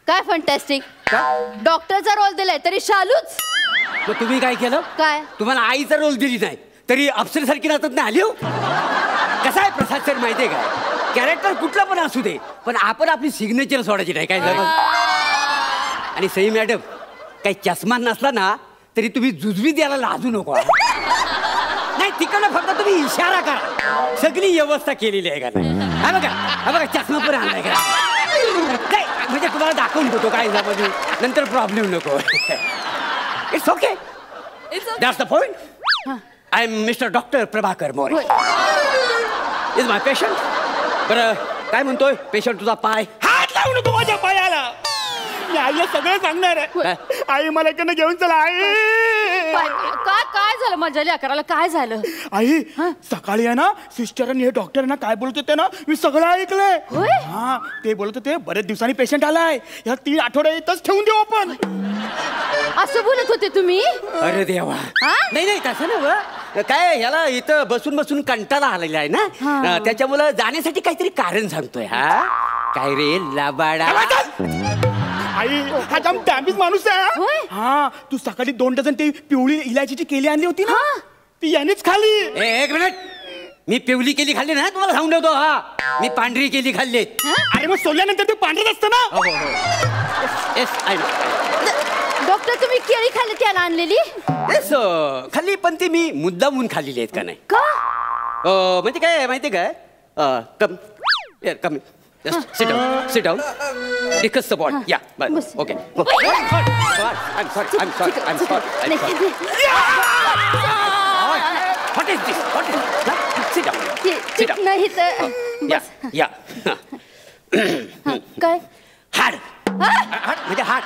काय फंटॅस्टिक. डॉक्टरचा रोल दिलाय तरी शालूच. मग तुम्ही काय केलं? काय? तुम्हाला आईचा रोल दिली नाही तरी अप्सरेसारखी राहतात ना आली हो. कसं आहे प्रसाद सर माहिती आहे का, कॅरेक्टर कुठलं पण असू दे पण आपण आपली सिग्नेचर सोडायची नाही काय झालं. आणि सई मॅडम काही चष्मा नसला ना तरी तुम्ही जुजवी द्यायला लाजू नको. नाही तिकडनं फक्त तुम्ही इशारा करा, सगळी व्यवस्था केलेली आहे का नाही. हा बघा हा बघा चष्मा पण आणलाय का नाही म्हणजे तुम्हाला दाखवून देतो काय झालं नंतर प्रॉब्लेम नको. It's okay that's the point. I am mister doctor Prabhakar More. Is my patient. बरं काय म्हणतोय पेशंट तुझा पाय? हात लावू नको माझ्या पायाला. मी आईला सगळं सांगणार आहे. आई मला इकडनं घेऊन चला आई. काय काय झालं माझ्या लेकराला? काय झालं? आई सकाळी आहे ना सिस्टरांनी हे डॉक्टरांना काय बोलत होते ना मी सगळं ऐकलंय. हा ते बोलत होते बरेच दिवसांनी पेशंट आलाय, या 3 आठवडे इथंच ठेवून देऊ आपण. असं बोलत होते तुम्ही? अरे देवा. नाही नाही तसं ना काय ह्याला इथं बसून बसून कंटाळा आलेला आहे ना त्याच्यामुळं जाण्यासाठी काहीतरी कारण सांगतोय. हा काय रे लाबाडा. आई हा जाम डॅमेज माणूस आहे. हा तू सकाळी 2 डझन ती पिवळी इलायचीची केली आणली होती ना ती यानेच खाली. एक मिनिट. मी पिवली केली खाल्ली ना तुम्हाला सांगून ठेवतो. हा मी पांढरी केली खाल्ली. अरे मग सोडल्यानंतर ते पांढरच असतं ना. Yes I know. डॉक्टर तुम्ही केळी खाल्ली त्याला आणलेली? येस खाल्ली पण ती मी मुद्दामून खाल्लेली आहेत का नाही. का? म्हणजे काय माहिती काय कम कम sit down discuss the point. Yeah bye. Okay. I'm sorry. What is this? Sit down. नाही तर या काय? हाड म्हणजे हाड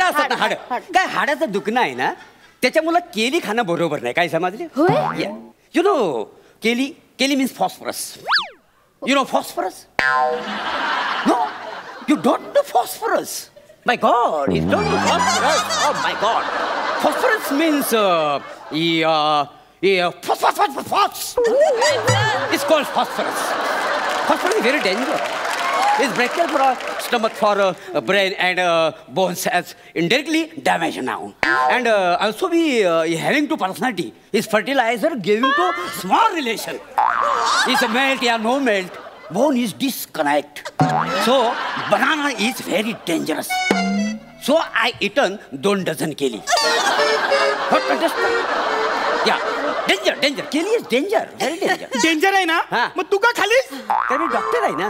असतात ना हाड. काय हाडाचं दुखणं आहे ना त्याच्यामुळे केली खाणं बरोबर नाही काय समजले. यु नो केली means phosphorus. You know phosphorus? No, you don't know phosphorus. My God, you don't know phosphorus. Oh my God, phosphorus means phosphorus. It's called phosphorus. Phosphorus is very dangerous. It's breakable for stomach for brain and bones as indirectly damaged now. And also we having to personality. Is fertilizer giving to small relation. Is a melt or no melt. Bone is disconnect. So banana is very dangerous. So I eaten 2 dozen keli. What understand? Yeah. Danger केली is danger very danger. Danger आहे ना मग तू का खालीस? तर मी doctor आहे ना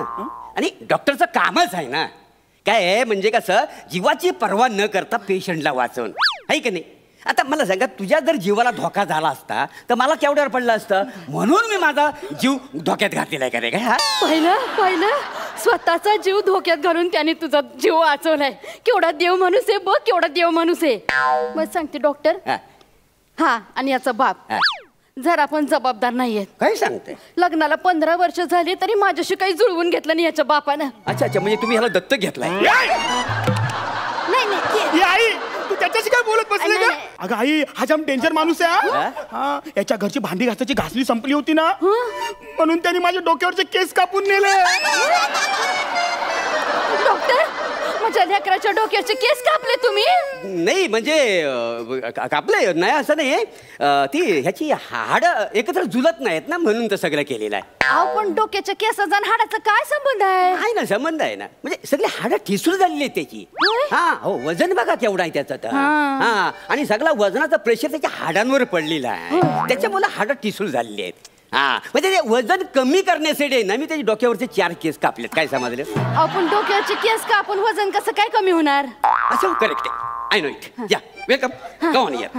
आणि डॉक्टरचं कामच आहे ना. काय आहे म्हणजे कसं जीवाची पर्वा न करता पेशंटला वाचवणं आहे की नाही. आता मला सांगा तुझ्या जर जीवाला धोका झाला असता तर मला केवढ्यावर पडलं असतं म्हणून मी माझा जीव धोक्यात घातलेला आहे का रे. पाहिलं स्वतःचा जीव धोक्यात घालून त्याने तुझा जीव वाचवलाय. केवढा देव माणूस आहे बघ केवढा देव माणूस आहे. मग सांगते डॉक्टर. हा आणि याचा बाप जर आपण जबाबदार नाहीये. काय सांगते? लग्नाला 15 वर्ष झाली तरी माझ्याशी काही जुळवून घेतलं नाही याच्या बापानं. अच्छा म्हणजे तुम्ही ह्याला दत्तक घेतलाय? नाही आई तू त्याच्याशी काय बोलत बसले का? अगं आई हा जाम डेंजर माणूस आहे. याच्या घरची भांडी घासायची घासणी संपली होती ना म्हणून त्यांनी माझ्या डोक्यावरचे केस कापून नेले. डॉक्टर माझ्या लेकराच्या डोक्याचे केस कापले तुम्ही? नाही म्हणजे कापले नाही असं नाही. ती ह्याची हाड एकत्र जुलत नाहीत ना म्हणून तर सगळं केलेलं आहे. अहो पण डोक्याच्या केसाचा आणि हाडाचा काय संबंध आहे? आहे ना संबंध आहे ना. म्हणजे सगळी हाडं ठिसूळ झालेली आहेत त्याची. हा हो वजन बघा केवढा आहे त्याचं तर. हा आणि सगळा वजनाचा प्रेशर त्याच्या हाडांवर पडलेला आहे त्याच्यामुळे हाडं ठिसूळ झालेली आहेत. हा म्हणजे ते वजन कमी करण्यासाठी ना मी त्याच्या डोक्यावरचे 4 केस कापलेत. काय समजलं? आपण डोक्याचे केस कापून वजन कसं काय कमी होणार? असं करेक्ट आहे. I know it. Yeah welcome. Go on here.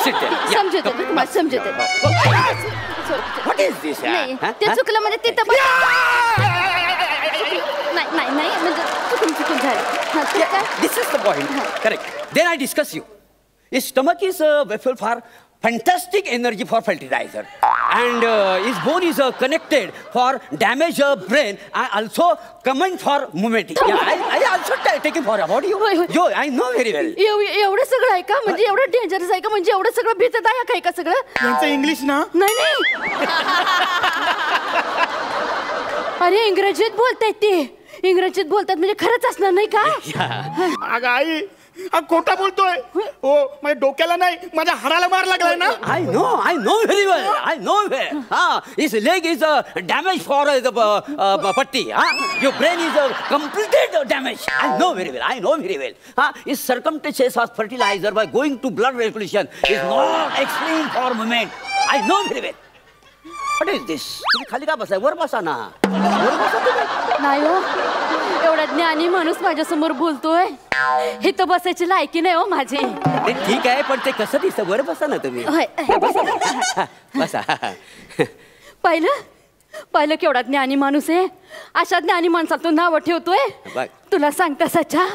Sit there. समजते. What is this? ते चुकलं म्हणजे तिथं नाही म्हणजे चुकून झालं. This is the point. Correct. Then I discuss you. His stomach is vessel for fantastic energy for fertilizer, and his bone is connected for damage brain. I also comment for movement. Yeah, I also taking for about you. Yo, I know very well. एवढं सगळं आहे का? म्हणजे एवढं dangerous आहे का? म्हणजे एवढं सगळं भीतदायक आहे का सगळं? यांचं इंग्लिश ना? नाही अरे इंग्रजीत बोलतायत ते. इंग्रजीत बोलतात म्हणजे खरंच असणार नाही का? अगं आई हा खोटा बोलतोय. हो माझ्या डोक्याला नाही माझ्या हाडाला मार लागलाय ना. I know very well. I know well. His leg is damaged for the patti. Your brain is completed damage. I know very well. His circumstances of fertilizer by going to blood circulation is not extreme for movement. I know very well. What is this? तुम्ही खाली का बसाय? वर बसा ना. नाही हो एवढा ज्ञानी माणूस माझ्या समोर बोलतोय. हे तर बसायची लायकी नाही हो माझी. ठीक आहे पण ते कसं दिसतं? वर बसा ना तुम्ही. बसा. पाहिलं केवढा ज्ञानी माणूस आहे. अशा ज्ञानी माणसाला तू नाव ठेवतोय. तुला सांगता सच्चा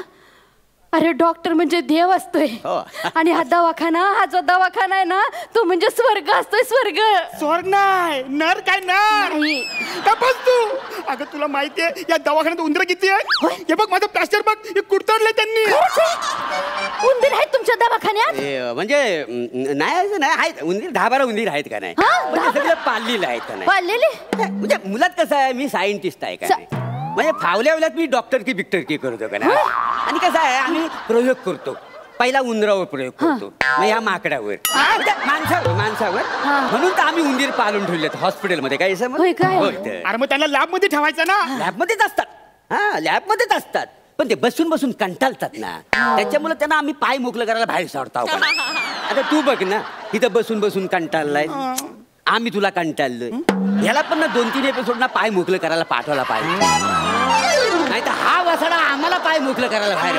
अरे डॉक्टर म्हणजे देव असतोय आणि हा जो दवाखाना आहे ना तो म्हणजे स्वर्ग असतोय. स्वर्ग नाही नर काय नाही का बस तू. अगं तुला माहितीये या दवाखान्यात उंदर किती आहे? हे बघ माझं प्लास्टर बघ हे कुरतडलंय त्यांनी. उंदीर आहेत तुमच्या दवाखान्यात? म्हणजे नाही आहेत उंदीर 10-12 उंदीर आहेत का नाही? सगळे पाळलेले आहेत का नाही? पाळलेले म्हणजे मुलात कसं आहे मी सायंटिस्ट आहे का नाही म्हणजे फावल्या मी डॉक्टर की करतो का नाही. आणि कसं आहे आम्ही प्रयोग करतो. पहिला उंदरावर प्रयोग करतो मग ह्या माकडावर माणसावर म्हणून तर आम्ही उंदीर पाळून ठेवलेत हॉस्पिटलमध्ये. काय अरे मग त्यांना लॅब मध्ये ठेवायचं ना. लॅबमध्येच असतात. लॅबमध्येच असतात पण ते बसून कंटाळतात ना त्याच्यामुळे त्यांना आम्ही पाय मोकळं करायला बाहेर सोडतो. आता तू बघ ना इथं बसून कंटाळलाय. आम्ही तुला कंटाळलोय. याला पण ना 2-3 एपिसोड ना पाय मोकळं करायला पाठवला पाहिजे. नाही तर हा वसाडा आम्हाला पाय मोकळं करायला बाहेर.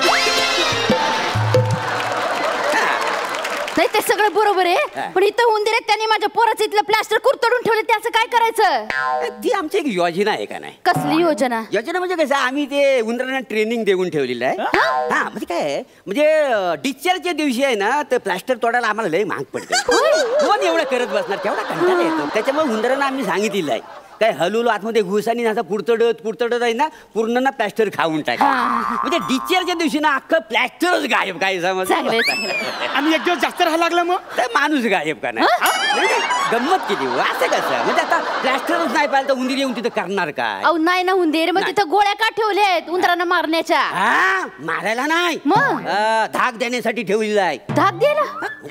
नाही ते सगळं बरोबर आहे पण इथं उंदीर आहेत त्यांनी माझ्या पोराचं इथलं प्लास्टर कुरतडून ठेवलं त्याचं काय करायचं? ती आमची एक योजना आहे का नाही? कसली योजना? योजना म्हणजे कसं आम्ही ते उंदरांना ट्रेनिंग देऊन ठेवलेलं आहे. हा म्हणजे काय म्हणजे डिस्चार्जच्या दिवशी आहे ना तर प्लास्टर तोडायला आम्हाला लय महाग पडतं. कोण एवढं करत बसणार? केवढा कंटाळा येतो. त्याच्यामुळे उंदरांना आम्ही सांगितलेलं आहे काय हलवलो आतमध्ये घुसानी असं कुडतडत आहे ना पूर्ण ना प्लॅस्टर खाऊन टाक म्हणजे डिस्चार्जच्या दिवशी ना अख्खं प्लॅस्टरच गायब काय समज आणि एक दिवस जास्त राहायला लागला मग तर माणूस गायब का नाही गंमत केली असं कसं म्हणजे आता प्लॅस्टरच नाही पाहिलं तर उंदीर येऊन तिथं करणार काय अहो नाही ना उंदीर मग तिथं गोळ्या का ठेवल्यात उंदरांना मारण्याच्या हा मारायला नाही मग धाक देण्यासाठी ठेवलेला आहे धाक द्यायला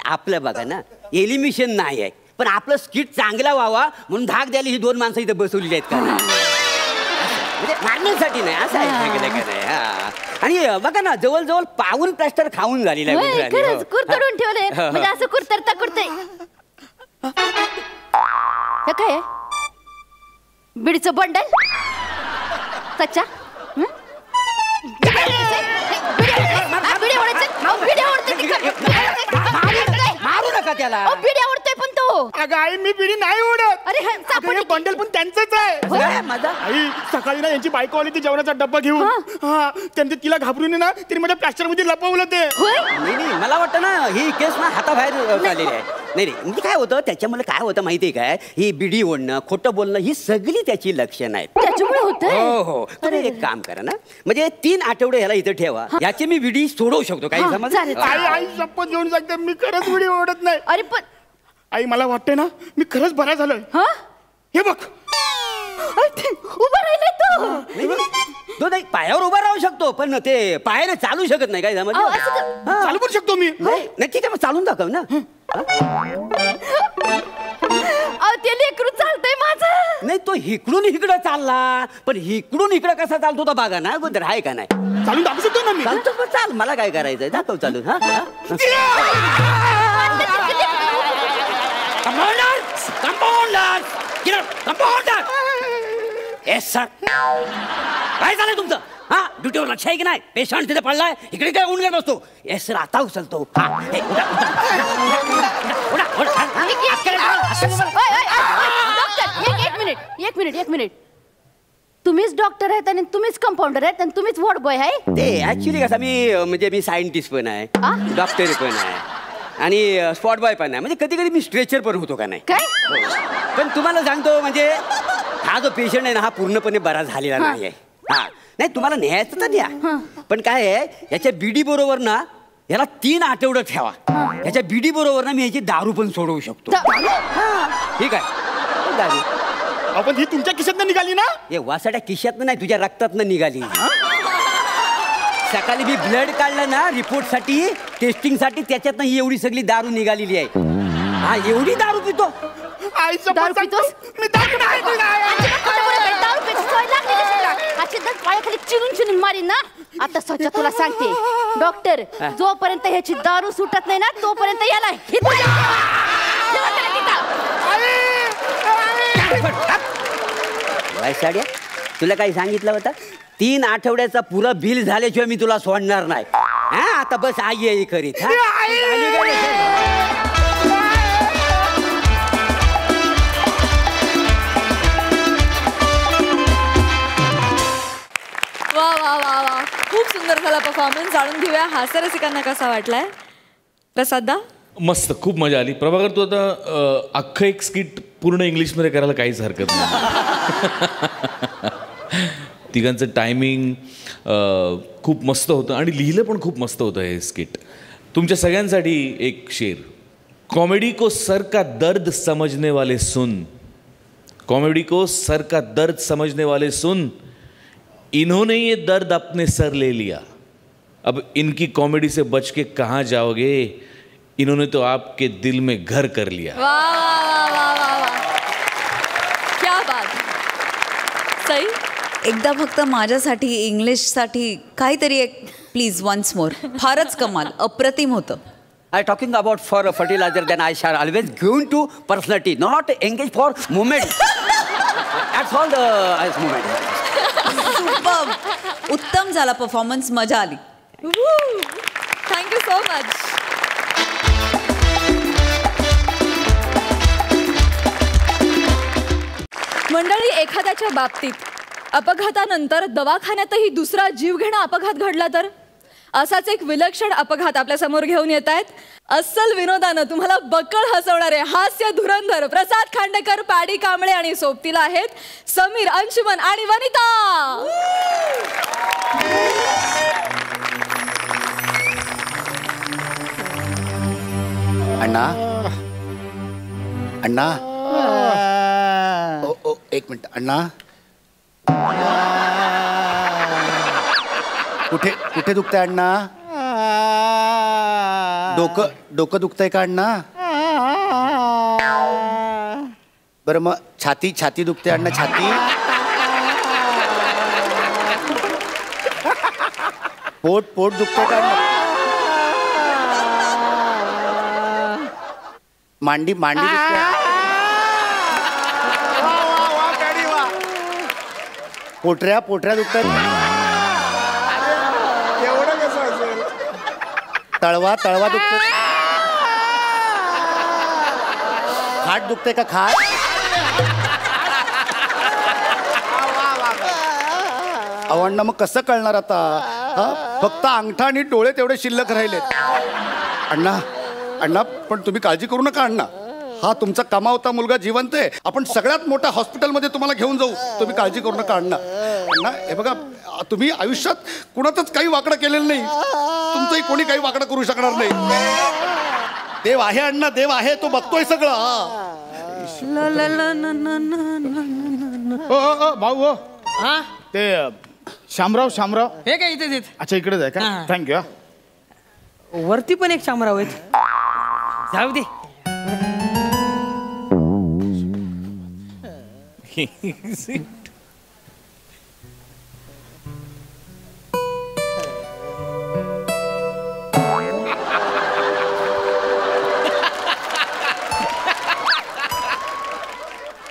आपलं बघा ना एलिमिशन नाही आहे पण आपलं स्किट चांगला व्हावा म्हणून धाक द्यायला ही 2 माणसं इथं बसवलेली आहेत का म्हणजे मारण्यासाठी नाही असं आहे का नाही हा आणि बघा ना जवळजवळ पाऊन प्लास्टर खाऊन झालेला आहे कुरतडून ठेवले म्हणजे असं कुरतडता कुरते काय बिडीचं बंडल सच्चा मारू नका त्याला बिडी आवडतोय पण तो अगं आई मी बिडी नाही ओढत अरे बंडल पण त्यांचंच आहे माझा आई सकाळी ना यांची बायको आली ती जेवणाचा डब्बा घेऊन हा त्यांनी तिला घाबरून ना तिने माझ्या प्लॅस्टर मध्ये लपवलं ते नाही मला वाटतं ना ही केस ना हाताबाहेर झालेली आहे नाही म्हणजे काय होतं त्याच्यामुळे काय होतं माहितीये काय ही बिडी ओढणं खोटं बोलणं ही सगळी त्याची लक्षणं आहेत त्याच्यामुळे होतं हो हो तुम्ही एक काम करा ना म्हणजे 3 आठवडे ह्याला इथं ठेवा याची मी बिडी सोडवू शकतो काही समज आई शपथ घेऊन सांगते मी खरंच बिडी ओढत नाही अरे पण आई मला वाटतंय ना मी खरंच बरा झालोय हे बघ उभा राहिलाय तो नाही पायावर उभा राहू शकतो पण ते पायाने चालू शकत नाही काय समज चालू करू शकतो मी नाही ठीक आहे मग चालून दाखव ना ते लेकरू चालतंय माझं नाही तो इकडून इकडं चालला पण इकडून इकडं कसा चालतो तो बघा ना गोदर आहे का नाही चालून दाखवू शकतो ना मी चालतो पण चाल मला काय करायचंय दाखव चालून हा काय झालंय तुमचं हा ड्युटीवर लक्ष आहे की नाही पेशंट तिथे पडलाय इकडे काय उंडगत बसतो येस सर आता उचलतो एक मिनिट तुम्हीच डॉक्टर आहेत आणि तुम्हीच कंपाऊंडर आहेत आणि तुम्हीच वॉर्ड बॉय आहे ते ऍक्च्युली कसं मी सायंटिस्ट पण आहे डॉक्टर पण आहे आणि स्पॉट बॉय पण आहे म्हणजे कधी कधी मी स्ट्रेचर पण होतो का नाही काय पण तुम्हाला सांगतो म्हणजे हा जो पेशंट आहे ना हा पूर्णपणे बरा झालेला नाही आहे हा नाही तुम्हाला न्यायचं तर द्या पण काय आहे याच्या बीडी बरोबर ना याला 3 आठवडे ठेवा याच्या बीडी बरोबर ना मी याची दारू पण सोडवू शकतो ठीक आहे दारू आपण ही तुमच्या खिशातनं निघाली ना हे वासाड्या खिशातनं नाही तुझ्या रक्तातनं निघाली सकाळी मी ब्लड काढलं ना रिपोर्ट साठी टेस्टिंग साठी त्याच्यातनं ही एवढी सगळी दारू निघालेली आहे हा एवढी दारू पितो आईचं दारू पितोस मी दारू नाही पायाखाली चिरून मारीन ना आता स्वच्छ तुला सांगते डॉक्टर जोपर्यंत ह्याची दारू सुटत नाही ना तोपर्यंत याला साड्या तुला काही सांगितलं होतं 3 आठवड्याचा पुरा बिल झाल्याशिवाय मी तुला सोडणार नाही हा आता बस आई आहे करीत वा वा वा वा खूप सुंदर झाला परफॉर्मन्स जाणून घेऊया हास्यरसिकांना कसा वाटलाय प्रसादा मस्त खूप मजा आली प्रभाकर तू आता अख्खं एक स्किट पूर्ण इंग्लिशमध्ये करायला काहीच हरकत नाही तिघांचं टायमिंग खूप मस्त होतं आणि लिहिलं पण खूप मस्त होतं हे स्किट तुमच्या सगळ्यांसाठी एक शेर कॉमेडी को सर का दर्द समझने वाले सुन कॉमेडी को सर का दर्द समझने वाले सुन इन्होंने ये दर्द अपने सर ले लिया अब इनकी कॉमेडी से बच के कहाँ जाओगे इन्होंने तो आपके दिल में घर कर लिया वाह वाह वाह वाह वाह क्या बात सई एकदा फक्त माझ्यासाठी इंग्लिशसाठी काहीतरी एक प्लीज वन्स मोर फारच कमाल अप्रतिम होतं I talking about for a fertilizer then I shall always given to personality not engage for movement that's all the movement superb उत्तम झाला परफॉर्मन्स मजा आली थँक्यू सो मच मंडळी एखाद्याच्या बाबतीत अपघातानंतर दवाखान्यातही दुसरा जीवघेणा अपघात घडला तर असाच एक विलक्षण अपघात आपल्या समोर घेऊन येत आहेत. अस्सल विनोदानं तुम्हाला बक्कळ हसवणारे हास्य धुरंधर प्रसाद खांडेकर, पॅडी कांबळे आणि सोबतीला आहेत समीर, अंशुमन आणि वनिता. अण्णा अण्णा ओ एक मिनिट अण्णा. कुठे कुठे दुखतंय अण्णा? डोकं दुखतंय का अण्णा? बरं मग छाती दुखते अण्णा? छाती, पोट दुखतंय का अण्णा? मांडी दुखते? पोटऱ्या दुखतात? एवढं कसं असेल? तळवा दुखतो? खाट दुखते का? खाट? अण्णा मग कसं कळणार आता? फक्त अंगठा आणि डोळे तेवढे शिल्लक राहिलेत. अण्णा पण तुम्ही काळजी करू नका अण्णा. हा तुमचा कमावता मुलगा जिवंत आहे. आपण सगळ्यात मोठ्या हॉस्पिटलमध्ये तुम्हाला घेऊन जाऊ. तुम्ही काळजी करू नका अण्णा. अण्णा हे बघा, तुम्ही आयुष्यात कुणातच काही वाकडं केलेलं नाही. तुमचंही कोणी काही वाकडं करू शकणार नाही. देव आहे अण्णा, देव आहे, तो बघतोय सगळं. भाऊ हो ते शामराव हे काय इथे अच्छा इकडेच आहे का? थँक्यू. वरती पण एक शामराव आहेत, जाऊ दे.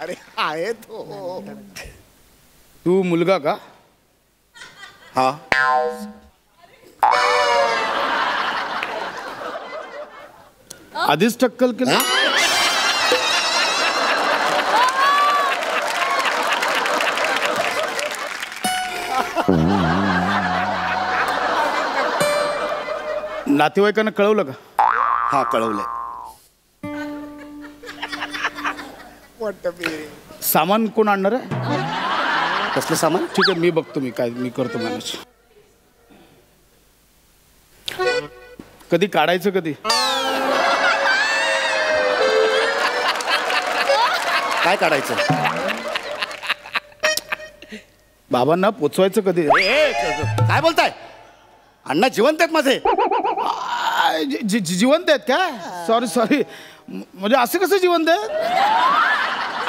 अरे आहे तो. तू मुलगा का? हा. आधीच टक्कल केलं? नातेवाईकांना कळवलं का? हा कळवलंय. सामान कोण आणणार आहे? कसलं सामान? ठीक आहे, मी बघतो, मी करतो मॅनेज. कधी काढायचं? कधी काय काढायचं? बाबांना पोचवायचं कधी? काय बोलताय? अण्णा जिवंत आहेत माझे. जिवंत आहेत का? सॉरी म्हणजे असं कसं जिवंत आहेत?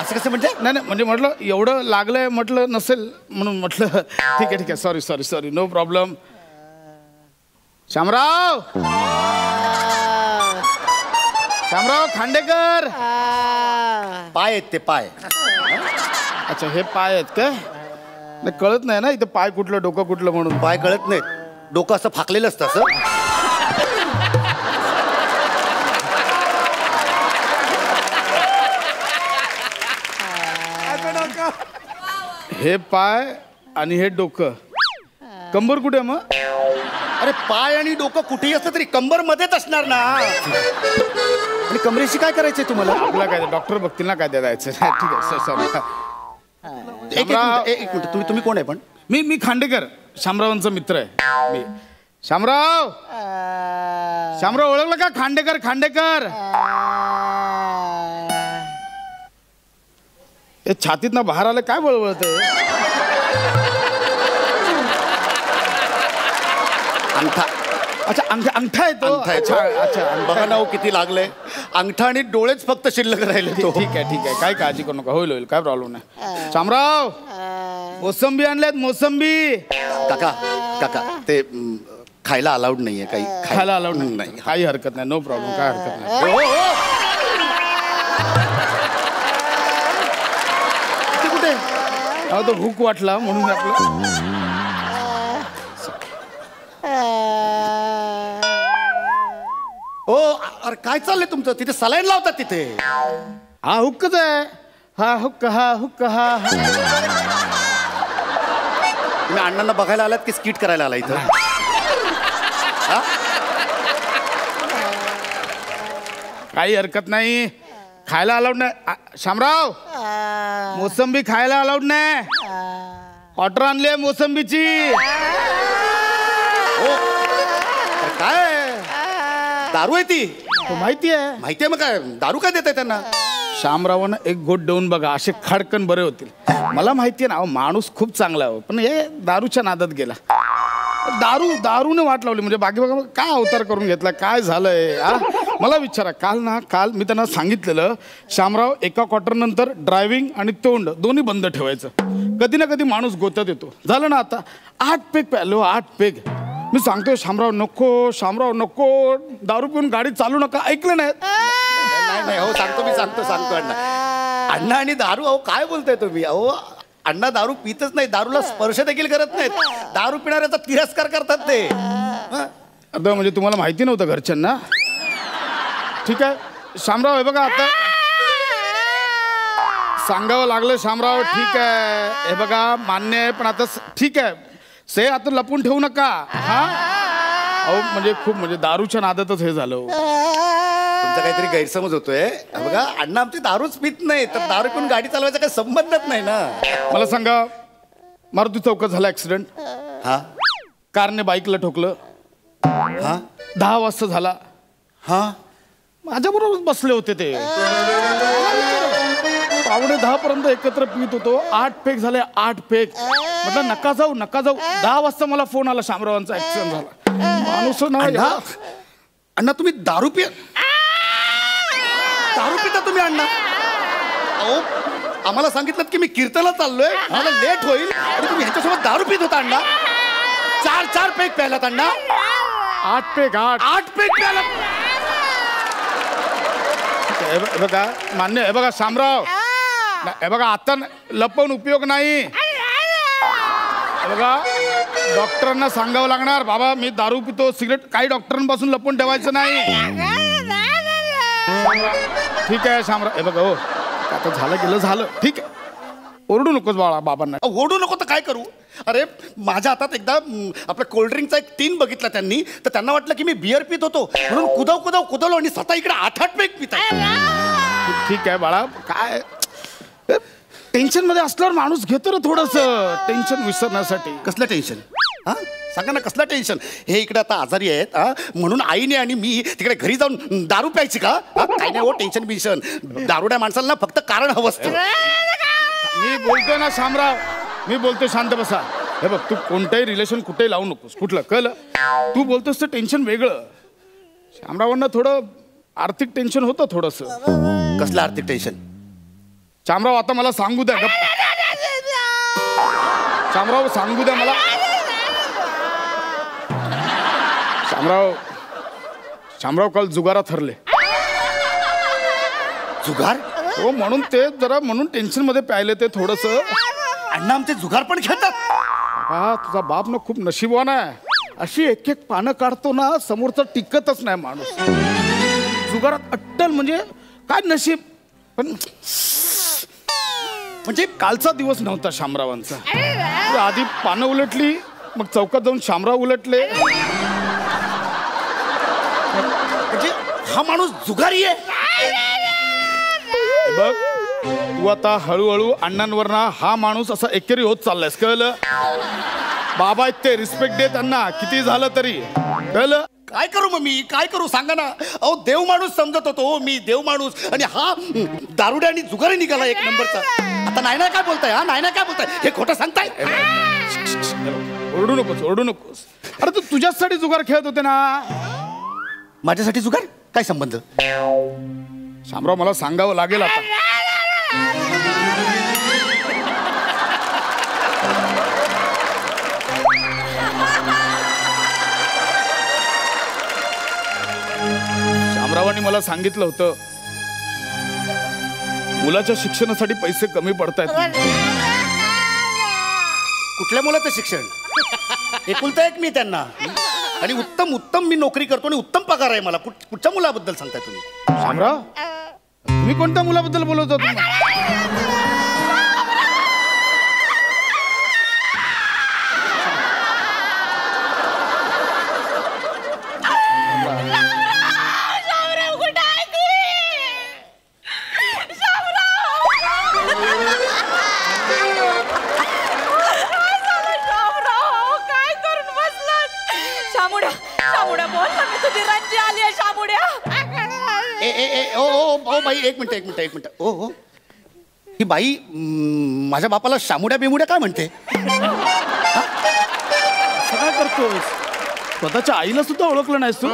असं कसं म्हणजे? नाही म्हणजे म्हटलं एवढं लागलंय, म्हटलं नसेल म्हणून म्हटलं. ठीक आहे sorry no problem. Shamrao Khandekar. पाय आहेत ते, पाय. अच्छा हे पाय आहेत का? नाही कळत नाही ना इथं पाय कुठलं डोकं कुठलं म्हणून. पाय कळत नाहीत, डोकं असं फाकलेलं असतं असं. हे पाय आणि हे डोकं. कंबर कुठे मग? अरे पाय आणि डोकं कुठेही असतं तरी कंबर मध्येच असणार ना. आणि कमरेशी काय करायचंय तुम्हाला? आपला काय डॉक्टर बघतील ना काय द्यायचं. ठीक आहे सॉरी. एक मिनिट, तुम्ही कोण आहे पण? मी खांडेकर, शामरावांचा मित्र आहे मी. शामराव ओळखलं का? खांडेकर. हे छातीत ना बाहेर आलं काय बळबळत? अंगठा. अच्छा अंगठा आहे तो. अच्छा बघा ना किती लागलंय. अंगठा आणि डोळेच फक्त शिल्लक राहिले. ठीक आहे काय काळजी करू नका. होईल काय प्रॉब्लेम नाही. शामराव मोसंबी आणल्यात, मोसंबी. काका ते खायला अलाउड नाहीये. काही खायला अलाउड नाही? काही हरकत नाही, नो प्रॉब्लेम, काय हरकत नाही. कुठे तो भूक वाटला म्हणून आपलं. अरे काय चाललंय तुमचं? तिथे सलाईन लावतात तिथे. हा हुक्कच आहे. हा हुक्क. तुम्ही अण्णांना बघायला आलात की स्किट करायला आला इथं? काही हरकत नाही. खायला अलाउड नाही. शामराव, मोसंबी खायला अलाउड नाही. ऑर्डर आणली आहे मोसंबीची. काय दारू आहे ती? माहिती आहे. माहिती आहे. मग काय दारू काय देत आहे त्यांना? शामरावांना एक गोट देऊन बघा, असे खडकन बरे होतील. मला माहिती आहे ना, माणूस खूप चांगला आहे, पण हे दारूच्या नादात गेला. दारूने वाट लावली. म्हणजे बाकी बघा काय अवतार करून घेतला, काय झालंय. मला विचारा, काल मी त्यांना सांगितलेलं, शामराव एका क्वार्टर नंतर ड्रायव्हिंग आणि तोंड दोन्ही बंद ठेवायचं. कधी ना कधी माणूस गोत्यात येतो. झालं ना, आता 8 पेग प्यालो, 8 पेग. मी सांगतोय शामराव नको, दारू पिऊन गाडी चालू नका. ऐकलं नाही. नाही हो, मी सांगतो अण्णा आणि दारू. अहो काय बोलताय तुम्ही? अहो अण्णा दारू पितच नाही, दारूला स्पर्श देखील करत नाहीत. दारू पिणाऱ्याचा तिरस्कार करतात ते. आता म्हणजे तुम्हाला माहिती नव्हतं घरच्यांना? ठीक आहे शामराव, हे बघा आता सांगावं लागलं शामराव. ठीक आहे, हे बघा मान्य आहे, पण आता ठीक आहे, से आता लपून ठेवू नका. हा अहो म्हणजे खूप म्हणजे दारूच्या नादातच हे झालं. तुमचा काहीतरी गैरसमज होतोय. बघा अण्णा आमची दारूच पित नाही, तर दारू पिऊन गाडी चालवायचा काही संबंधच नाही ना. मला सांगा, मारुती चौकात झाला ऍक्सिडेंट. हा, कारने बाईकला ठोकलं. हा, 10 वाजता झाला. हा, माझ्याबरोबर बसले होते ते. 9:45 पर्यंत एकत्र पित होतो. 8 पेग झाले, 8 पेग. म्हटलं नका जाऊ. 10 वाजता मला फोन आला, शामरावांचा ऍक्सिडेंट झाला. माणूस ना. अण्णा तुम्ही दारू पिता तुम्ही अण्णा? अहो आम्हाला सांगितलं की मी कीर्तनाला चाललोय, मला लेट होईल, आणि तुम्ही ह्याच्यासोबत दारू पित होता अण्णा. 4 पेग प्यायलात अण्णा. 8 पेग 8 पेग प्यायलात. बघा मान्य. हे बघा शामराव, हे बघा आता लपवून उपयोग नाही. हे बघा डॉक्टरांना सांगावं लागणार, बाबा मी दारू पितो, सिगरेट. काही डॉक्टरांपासून लपवून ठेवायचं नाही. ठीक आहे शामराव. हे बघा हो, आता झालं. ठीक आहे, ओरडू नकोस बाळा बाबांना. ओरडू नको तर काय करू? अरे माझ्या हातात एकदा आपल्या कोल्ड्रिंकचा एक टीन बघितला त्यांनी, तर त्यांना वाटलं की मी बियर पित होतो, म्हणून कुदवलो आणि स्वतः इकडे 8 पेग पित आहे. ठीक आहे बाळा, काय टेन्शन मध्ये असल्यावर माणूस घेतो ना थोडस टेन्शन विसरण्यासाठी. कसलं टेन्शन? हा सांगा ना, कसलं टेन्शन? हे इकडे आता आजारी आहेत, म्हणून आईने आणि मी तिकडे घरी जाऊन दारू प्यायची का? काय नाही हो, टेन्शन. दारुड्या माणसाला फक्त कारण हवं असतं. मी बोलतोय ना शामराव, मी बोलतोय, शांत बसा. हे बघ, तू कोणतंही रिलेशन कुठेही लावू नकोस. कुठलं कळलं? तू बोलतोस तर टेन्शन वेगळं. शामरावांना थोडं आर्थिक टेन्शन होतं थोडस. कसलं आर्थिक टेन्शन? शामराव आता मला सांगू द्या. शामराव सांगू द्या मला. शामराव काल जुगारात हरले. जुगार? हो, म्हणून ते जरा म्हणून टेन्शन मध्ये प्यायले ते थोडस. अण्णा आमचे जुगार पण खेळतात? हा, तुझा बाप ना खूप नशीबवान आहे. अशी एक पानं काढतो ना, समोरचं टिकतच नाही माणूस. जुगारात अट्टल म्हणजे काय नशीब. पण म्हणजे कालचा दिवस नव्हता शामरावांचा. आधी पानं उलटली, मग चौकात जाऊन शामराव उलटले. म्हणजे हा माणूस जुगारी आहे. बघ तू आता हळूहळू अण्णांवर ना हा माणूस असा एकेरी होत चाललायस. कळलं? बाबा आहेत ते, रिस्पेक्ट दे त्यांना, किती झालं तरी. कळलं? काय करू मग मी? काय करू सांगा ना. अहो देव माणूस समजत होतो मी, देव माणूस, आणि हा दारुड्या आणि जुगारी निघाला एक नंबरचा. आता नाही काय बोलताय? हा नाही काय बोलताय? हे खोटं सांगताय? ओरडू नकोस. अरे तू तुझ्यासाठी जुगार खेळत होते ना. माझ्यासाठी जुगार? काय संबंध? शामराव मला सांगावं लागेल आता. शामरावांनी मला सांगितलं होतं, मुलाच्या शिक्षणासाठी पैसे कमी पडतायत. कुठल्या मुलाचं शिक्षण? एकुलता एक मी त्यांना, आणि उत्तम मी नोकरी करतो आणि उत्तम पगार आहे मला. कुठच्या मुलाबद्दल सांगताय तुम्ही? शामराव, तुम्ही कोणत्या मुलाबद्दल बोलत होता? ओ बाई एक मिनिट ओ हो ही बाई माझ्या बापाला शामुड्या बिमुड्या काय म्हणते? असं काय करतोस? स्वतःच्या आईला सुद्धा ओळखलं नाहीस तू?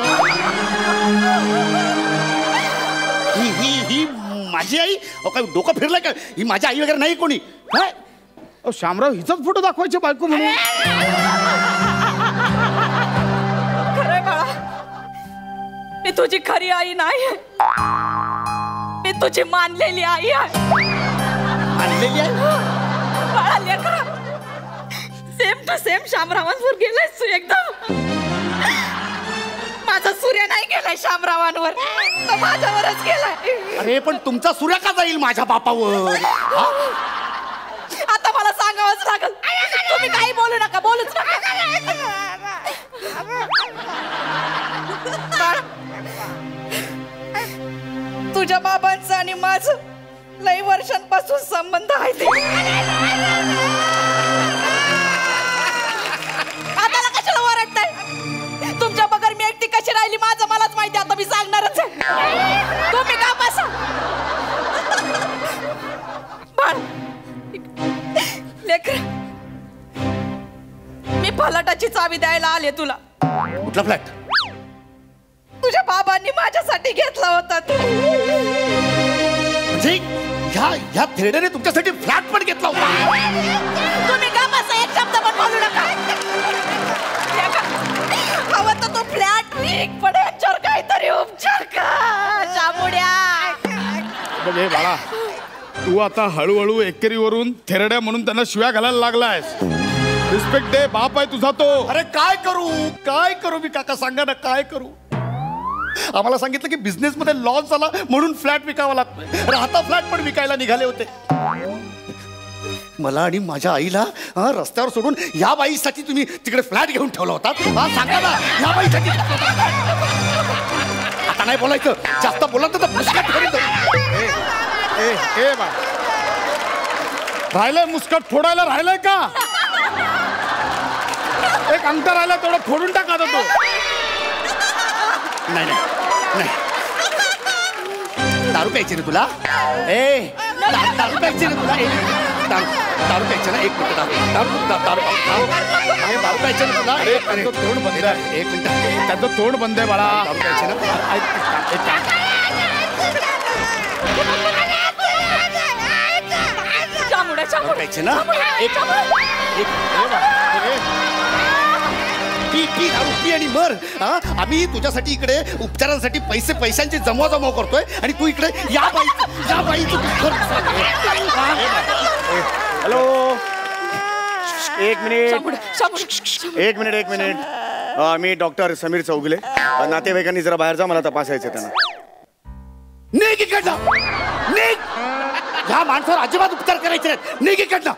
ही माझी आई? काय डोकं फिरलं का? ही माझी आई वगैरे नाही कोणी. काय शामराव हिचाच फोटो दाखवायचे बायको म्हणून? खरंय बाळा, मी तुझी खरी आई नाही, मी तुझी मानलेली आई आहे. मानलेली आहे? बाळा लेकरा, सेम टू सेम शामरावांवर गेलायस तू एकदम. माझा सूर्य नाही गेलाय शामरावांवर, तो माझ्यावरच गेलाय. अरे पण तुमचा सूर्य का जाईल माझ्या बापावर? आता मला सांगावंच लागल. तुम्ही काही बोलू नका, बोलूच नका. तुझ्या बाबांचं आणि माझं लई वर्षांपासून संबंध आहे ते. आता कशाला ओरडताय? तुमच्या बगर मी एकटी कशी राहिली माझं मलाच माहिती. आता मी सांगणारच आहे. तुम्ही का बसा. बाळ लेकर, मी फलाटाची चावी द्यायला आले तुला. कुठला फ्लॅट? तुझ्या बाबांनी माझ्यासाठी घेतला होता. म्हणजे ह्या थेरडेने तुमच्यासाठी फ्लॅट पण घेतला होता? तुम्ही का बसा, एक शब्द पण बोलू नका. हवं तर तो फ्लॅट विक, पण याच्यावर काहीतरी उपचार का जामुड्या. बघ बाळा, तू आता हळूहळू एकेरीवरून थेरड्या म्हणून त्यांना शिव्या घालायला लागलायस. रिस्पेक्ट दे, बाप आहे तुझा तो. अरे काय करू मी काका, सांगा ना काय करू? आम्हाला सांगितलं की बिझनेस मध्ये लॉस झाला म्हणून फ्लॅट विकावा लागतोय. राहता फ्लॅट पण विकायला निघाले होते. मला आणि माझ्या आईला रस्त्यावर सोडून या बाईसाठी तुम्ही तिकडे फ्लॅट घेऊन ठेवला होता. सांगा ना, या बाईसाठी. आता नाही बोलायचं, जास्त बोला तर मुस्काट फोडतो. ए बा, राहिलंय मुस्कट फोडायला, राहिलंय का? एक अंतर राहिला, तेवढं फोडून टाका आता तो. नाही दारू प्यायची ना तुला? दारू प्यायची ना तुला? दारू प्यायची ना? एक मिनिट, दारू प्यायची ना तुला? त्याचं तोंड बंद आहे. एक मिनिट, त्याचं तोंड बंद आहे बाळा. दारू प्यायची ना? दारू प्यायची ना? पी दारू पी आणि मर. आम्ही तुझ्यासाठी इकडे उपचारांसाठी पैशांची जमवाजमव करतोय आणि तू इकडे या बाईचं. हॅलो, एक मिनिट. मी डॉक्टर समीर चौगुले. नातेवाईकांनी जरा बाहेर जा, मला तपासायचं त्यांना. निघ इकडनं, निघ. ह्या माणसावर अजिबात उपचार करायचे नाहीत. निघ इकडनं.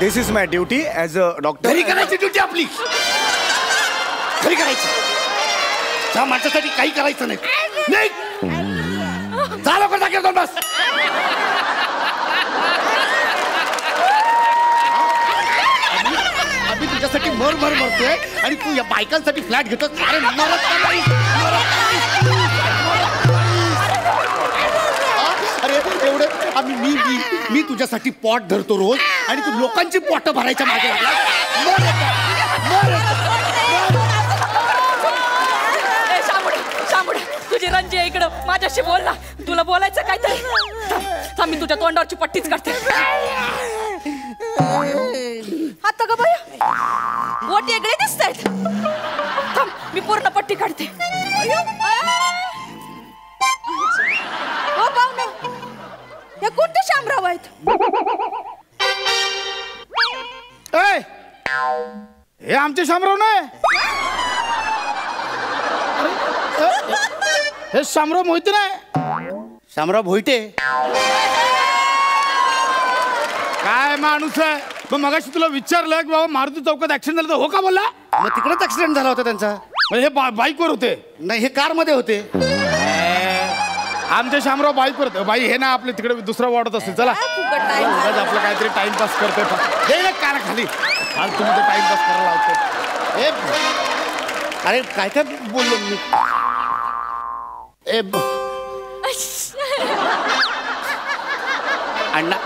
This is my duty as a doctor. घरी करायची ड्युटी आपली, घरी करायची. त्या माणसासाठी काही करायचं नाही. नाही जा लवकर, जागेवर जाऊन बस. आम्ही तुझ्यासाठी मरतोय आणि तू या बायकांसाठी फ्लॅट घेतो. अरे मरत नाही. अरे एवढं मी तुझ्यासाठी पॉट धरतो रोज आणि तू लोकांची पॉट भरायच्या मागे लागला. शामुडे, तुझी रंजी आहे इकडं, माझ्याशी बोल ना. तुला बोलायचं काय तर मी तुझ्या तोंडावरची पट्टीच काढते. आता का बाया, बोट वेगळे दिसत आहेत. मी पूर्ण पट्टी काढते. हो पाहुणे, हे कोणते शामराव आहेत? हे आमचे शामराव नाही. हे शामराव मोहिते नाही. शामराव भोईटे काय माणूस आहे. मग मगाशी तुला विचारलं की बाबा मारुती चौकात ऍक्सिडेंट झालं, तर हो का बोलला? मग तिकडेच ऍक्सिडेंट झाला होता त्यांचा. हे बाईकवर होते? नाही, हे कार मध्ये होते. आमचे शामराव बाईकवर होते. बाई हे ना आपले तिकडे दुसरा वाढत असते. चला आपलं काहीतरी टाइमपास करतोय. हे ना काना खाली तुम्ही टाइमपास करायला लावतो. अरे काय बोललो मी? अण्णा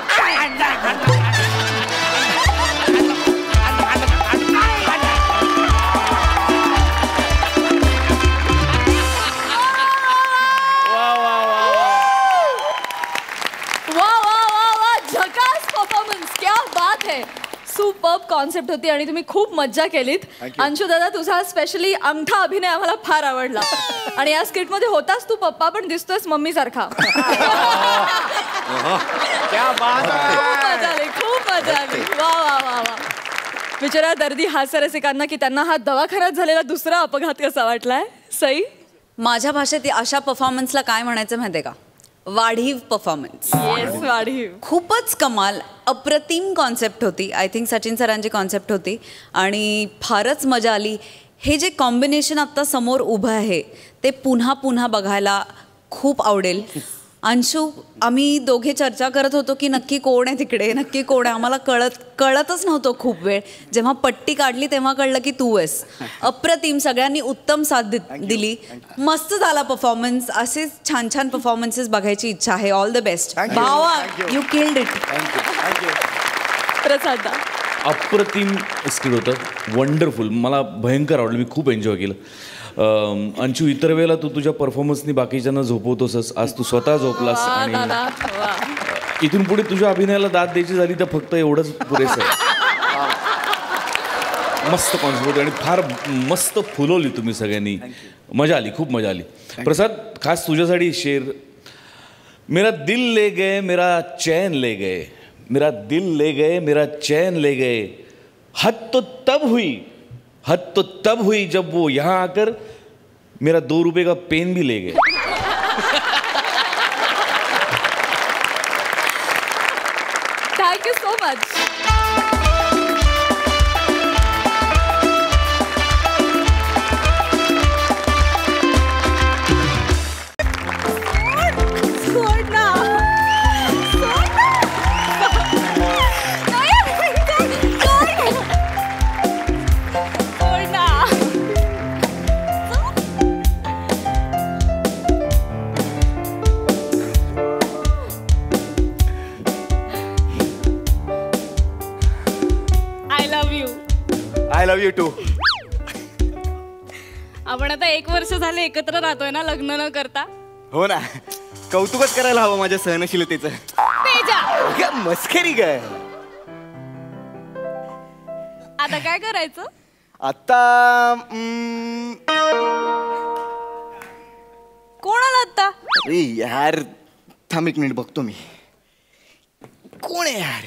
सुपर्ब कॉन्सेप्ट होती आणि तुम्ही खूप मज्जा केलीत. अंशू दादा, तुझा स्पेशली अंगठा अभिनय आम्हाला फार आवडला आणि या स्किट मध्ये होतास तू पप्पा पण दिसतोयस मम्मी सारखा. खूप मजा आली. वा वा वा वा. विचारा दर्दी हास्यरसिकांना की त्यांना हा दवाखान्यात झालेला दुसरा अपघात कसा वाटलाय. सई, माझ्या भाषेत अशा परफॉर्मन्सला काय म्हणायचं माहितीये का? वाढीव परफॉर्मन्स. येस, वाढीव. खूपच कमाल, अप्रतिम कॉन्सेप्ट होती. आय थिंक सचिन सरांची कॉन्सेप्ट होती आणि फारच मजा आली. हे जे कॉम्बिनेशन आत्ता समोर उभं आहे ते पुन्हा पुन्हा बघायला खूप आवडेल. अंशू, आम्ही दोघे चर्चा करत होतो की नक्की कोण आहे तिकडे, नक्की कोण आहे. आम्हाला कळतच नव्हतं खूप वेळ. जेव्हा पट्टी काढली तेव्हा कळलं की तू आहेस. अप्रतिम, सगळ्यांनी उत्तम साथ दिली. मस्त झाला परफॉर्मन्स. असेच छान छान परफॉर्मन्सेस बघायची इच्छा आहे. ऑल द बेस्ट भावा, यू किल्ड इट. प्रसाद, अप्रतिम स्किट होतं, वंडरफुल. मला भयंकर आवडलं, मी खूप एन्जॉय केलं. अंशू, इतर वेळेला तू तुझ्या परफॉर्मन्सनी बाकीच्यांना झोपवतोस, आज तू स्वतः झोपलास आणि इथून पुढे तुझ्या अभिनयाला दाद द्यायची झाली तर फक्त एवढंच पुरेसं आहे. मस्त कॉन्सेप्ट होती आणि फार मस्त फुलवली तुम्ही सगळ्यांनी. मजा आली, खूप मजा आली. प्रसाद, खास तुझ्यासाठी शेर. मेरा दिल ले गए, मेरा चैन ले गए, मेरा दिल ले गए, मेरा चैन ले गए. हद तो तब हुई जब वो यहाँ आकर मेरा 2 रुपए का पेन भी ले गए. Thank you so much. I love you too. आपण आता 1 वर्ष झाले एकत्र राहतोय ना, लग्न न करता. हो ना, कौतुकच करायला हवं माझ्या सहनशीलतेचं. तेजा, मस्करी काय. आता काय करायचं? आता कोण आला आता? अरे यार, थांब 1 मिनिट बघतो मी. कोण आहे यार?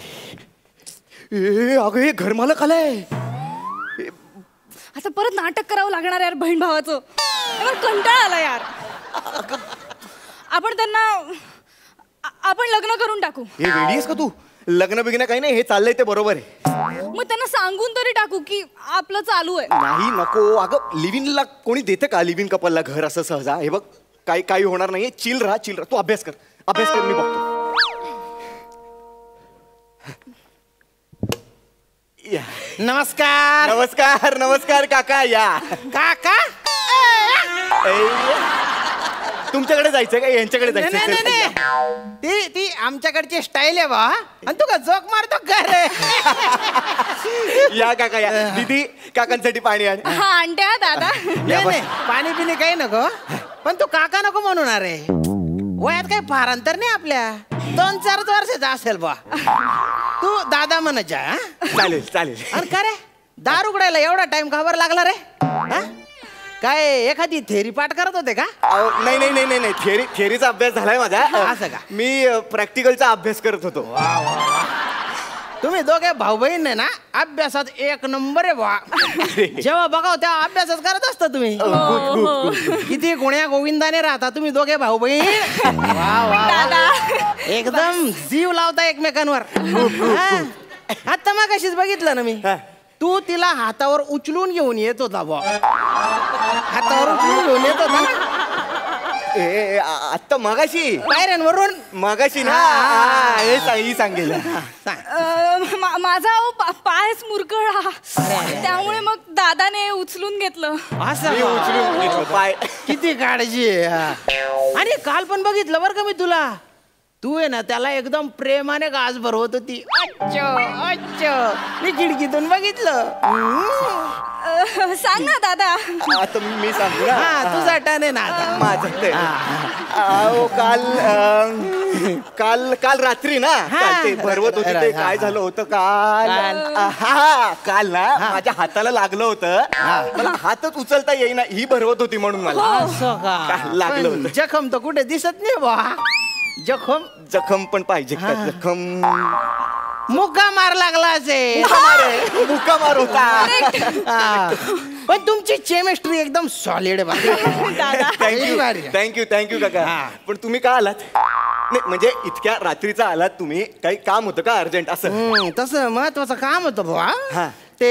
अगं, हे घरमालक आलाय. आता परत नाटक करावं लागणार यार बहीण भावाचं. मला कंटाळा आला यार. आपण लग्न करून टाकू. हे वेडी आहेस का तू? लग्न बिग्न काही नाही, हे चाललंय ते बरोबर आहे. मग त्यांना सांगून तरी टाकू की आपलं चालू आहे. नाही, नको. अगं, लिव्हिंगला कोणी देते का? लिव्हिंग कपलला घर असं सहजा? हे बघ, काही होणार नाहीये. चिल राहा. तू अभ्यास कर, मी बघतो. नमस्कार. नमस्कार नमस्कार काका. या काका. तुमच्याकडे जायचं का यांच्याकडे जायचं? ती आमच्याकडची स्टाईल आहे बा. आणि तू का जोक मारतो का रे? या काका या. दीदी, काकांसाठी पाणी आण. हा, आणते दादा. नाही, पाणी पिणे काही नको, पण तू काका नको म्हणून. अरे वयात काही फार अंतर नाही आपल्या. 2-4 वर्षाचा असेल बा. तू दादा म्हणायच्या. चालेल चालेल. आणि का रे, दार उघडायला एवढा टाइम का बरं लागला रे? काय एखादी थेरी पाठ करत होते का? नाही, थेरीचा अभ्यास झालाय माझा. असं का? मी प्रॅक्टिकलचा अभ्यास करत होतो. तुम्ही दोघे भाऊ बहीण ना, अभ्यासात 1 नंबर आहे बा. जेव्हा बघाव तेव्हा अभ्यासच करत असता तुम्ही. किती गुण्या गोविंदाने राहता तुम्ही दोघे भाऊ बहीण. एकदम जीव लावता एकमेकांवर. आता मग कशीच बघितलं ना मी, तू तिला हातावर उचलून घेऊन येत होता बा. हातावर उचलून घेऊन येत होता ना. आत्ता मगाशी पायऱ्यांवरून. मगाशी ना. हे सांगेल. माझा पायच मुरगळा, त्यामुळे मग दादाने उचलून घेतलं. असं पाय. किती काळजी आहे. आणि काल पण बघितलं बरं का मी तुला, तू आहे ना त्याला एकदम प्रेमाने गाज भरवत होती. मी खिडकीतून बघितलं. सांग ना दादा. आता मी सांगू ना. हा तुझा टर्न आहे ना आता. माझं ते अहो काल रात्री ना काल ते भरवत होती ते काय झालं होतं काल ना माझ्या हाताला लागलं होतं. मला हातच उचलता येईना, ही भरवत होती म्हणून मला असं का लागलं होतं. जखम तर कुठे दिसत नाही बा. जखम पण पाहिजे का? जखम मुक्का मार लागला असेल. मुक्का मार होता. पण तुमची केमिस्ट्री एकदम सॉलिड आहे. थँक्यू काका. पण तुम्ही का आलात? नाही म्हणजे इतक्या रात्रीचा आलात तुम्ही, काही काम होतं का अर्जंट? असं तसं महत्वाचं काम होतं बुवा. ते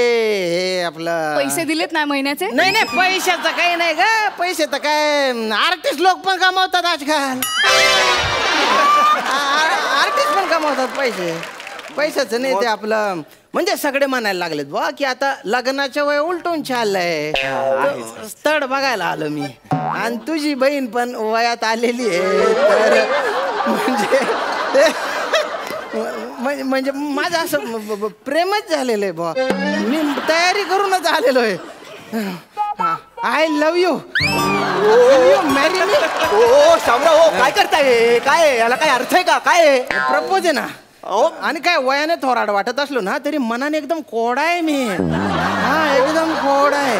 हे आपलं पैसे दिलेत ना महिन्याचे? नाही पैशाचं काही नाही का. पैसे तर काय आर्टिस्ट लोक पण कमावतात आजकाल. आर्टिस्ट पण कमावतात पैशाचं नाही. ते आपलं म्हणजे सगळे म्हणायला लागलेत बुवा की आता लग्नाच्या वय उलटून चाललंय. स्थळ बघायला आलो मी, आणि तुझी बहीण पण वयात आलेली आहे. तर म्हणजे माझं असं प्रेमच झालेलं आहे बुवा. मी तयारी करूनच आलेलो आहे. I love you marry me. ओ शामराव, हो काय करताय? काय याला काय अर्थ आहे का? काय प्रपोज आहे ना. आणि काय वयाने थोराड वाटत असलो ना तरी मनाने एकदम कोडा आहे मी. हा एकदम कोडा आहे.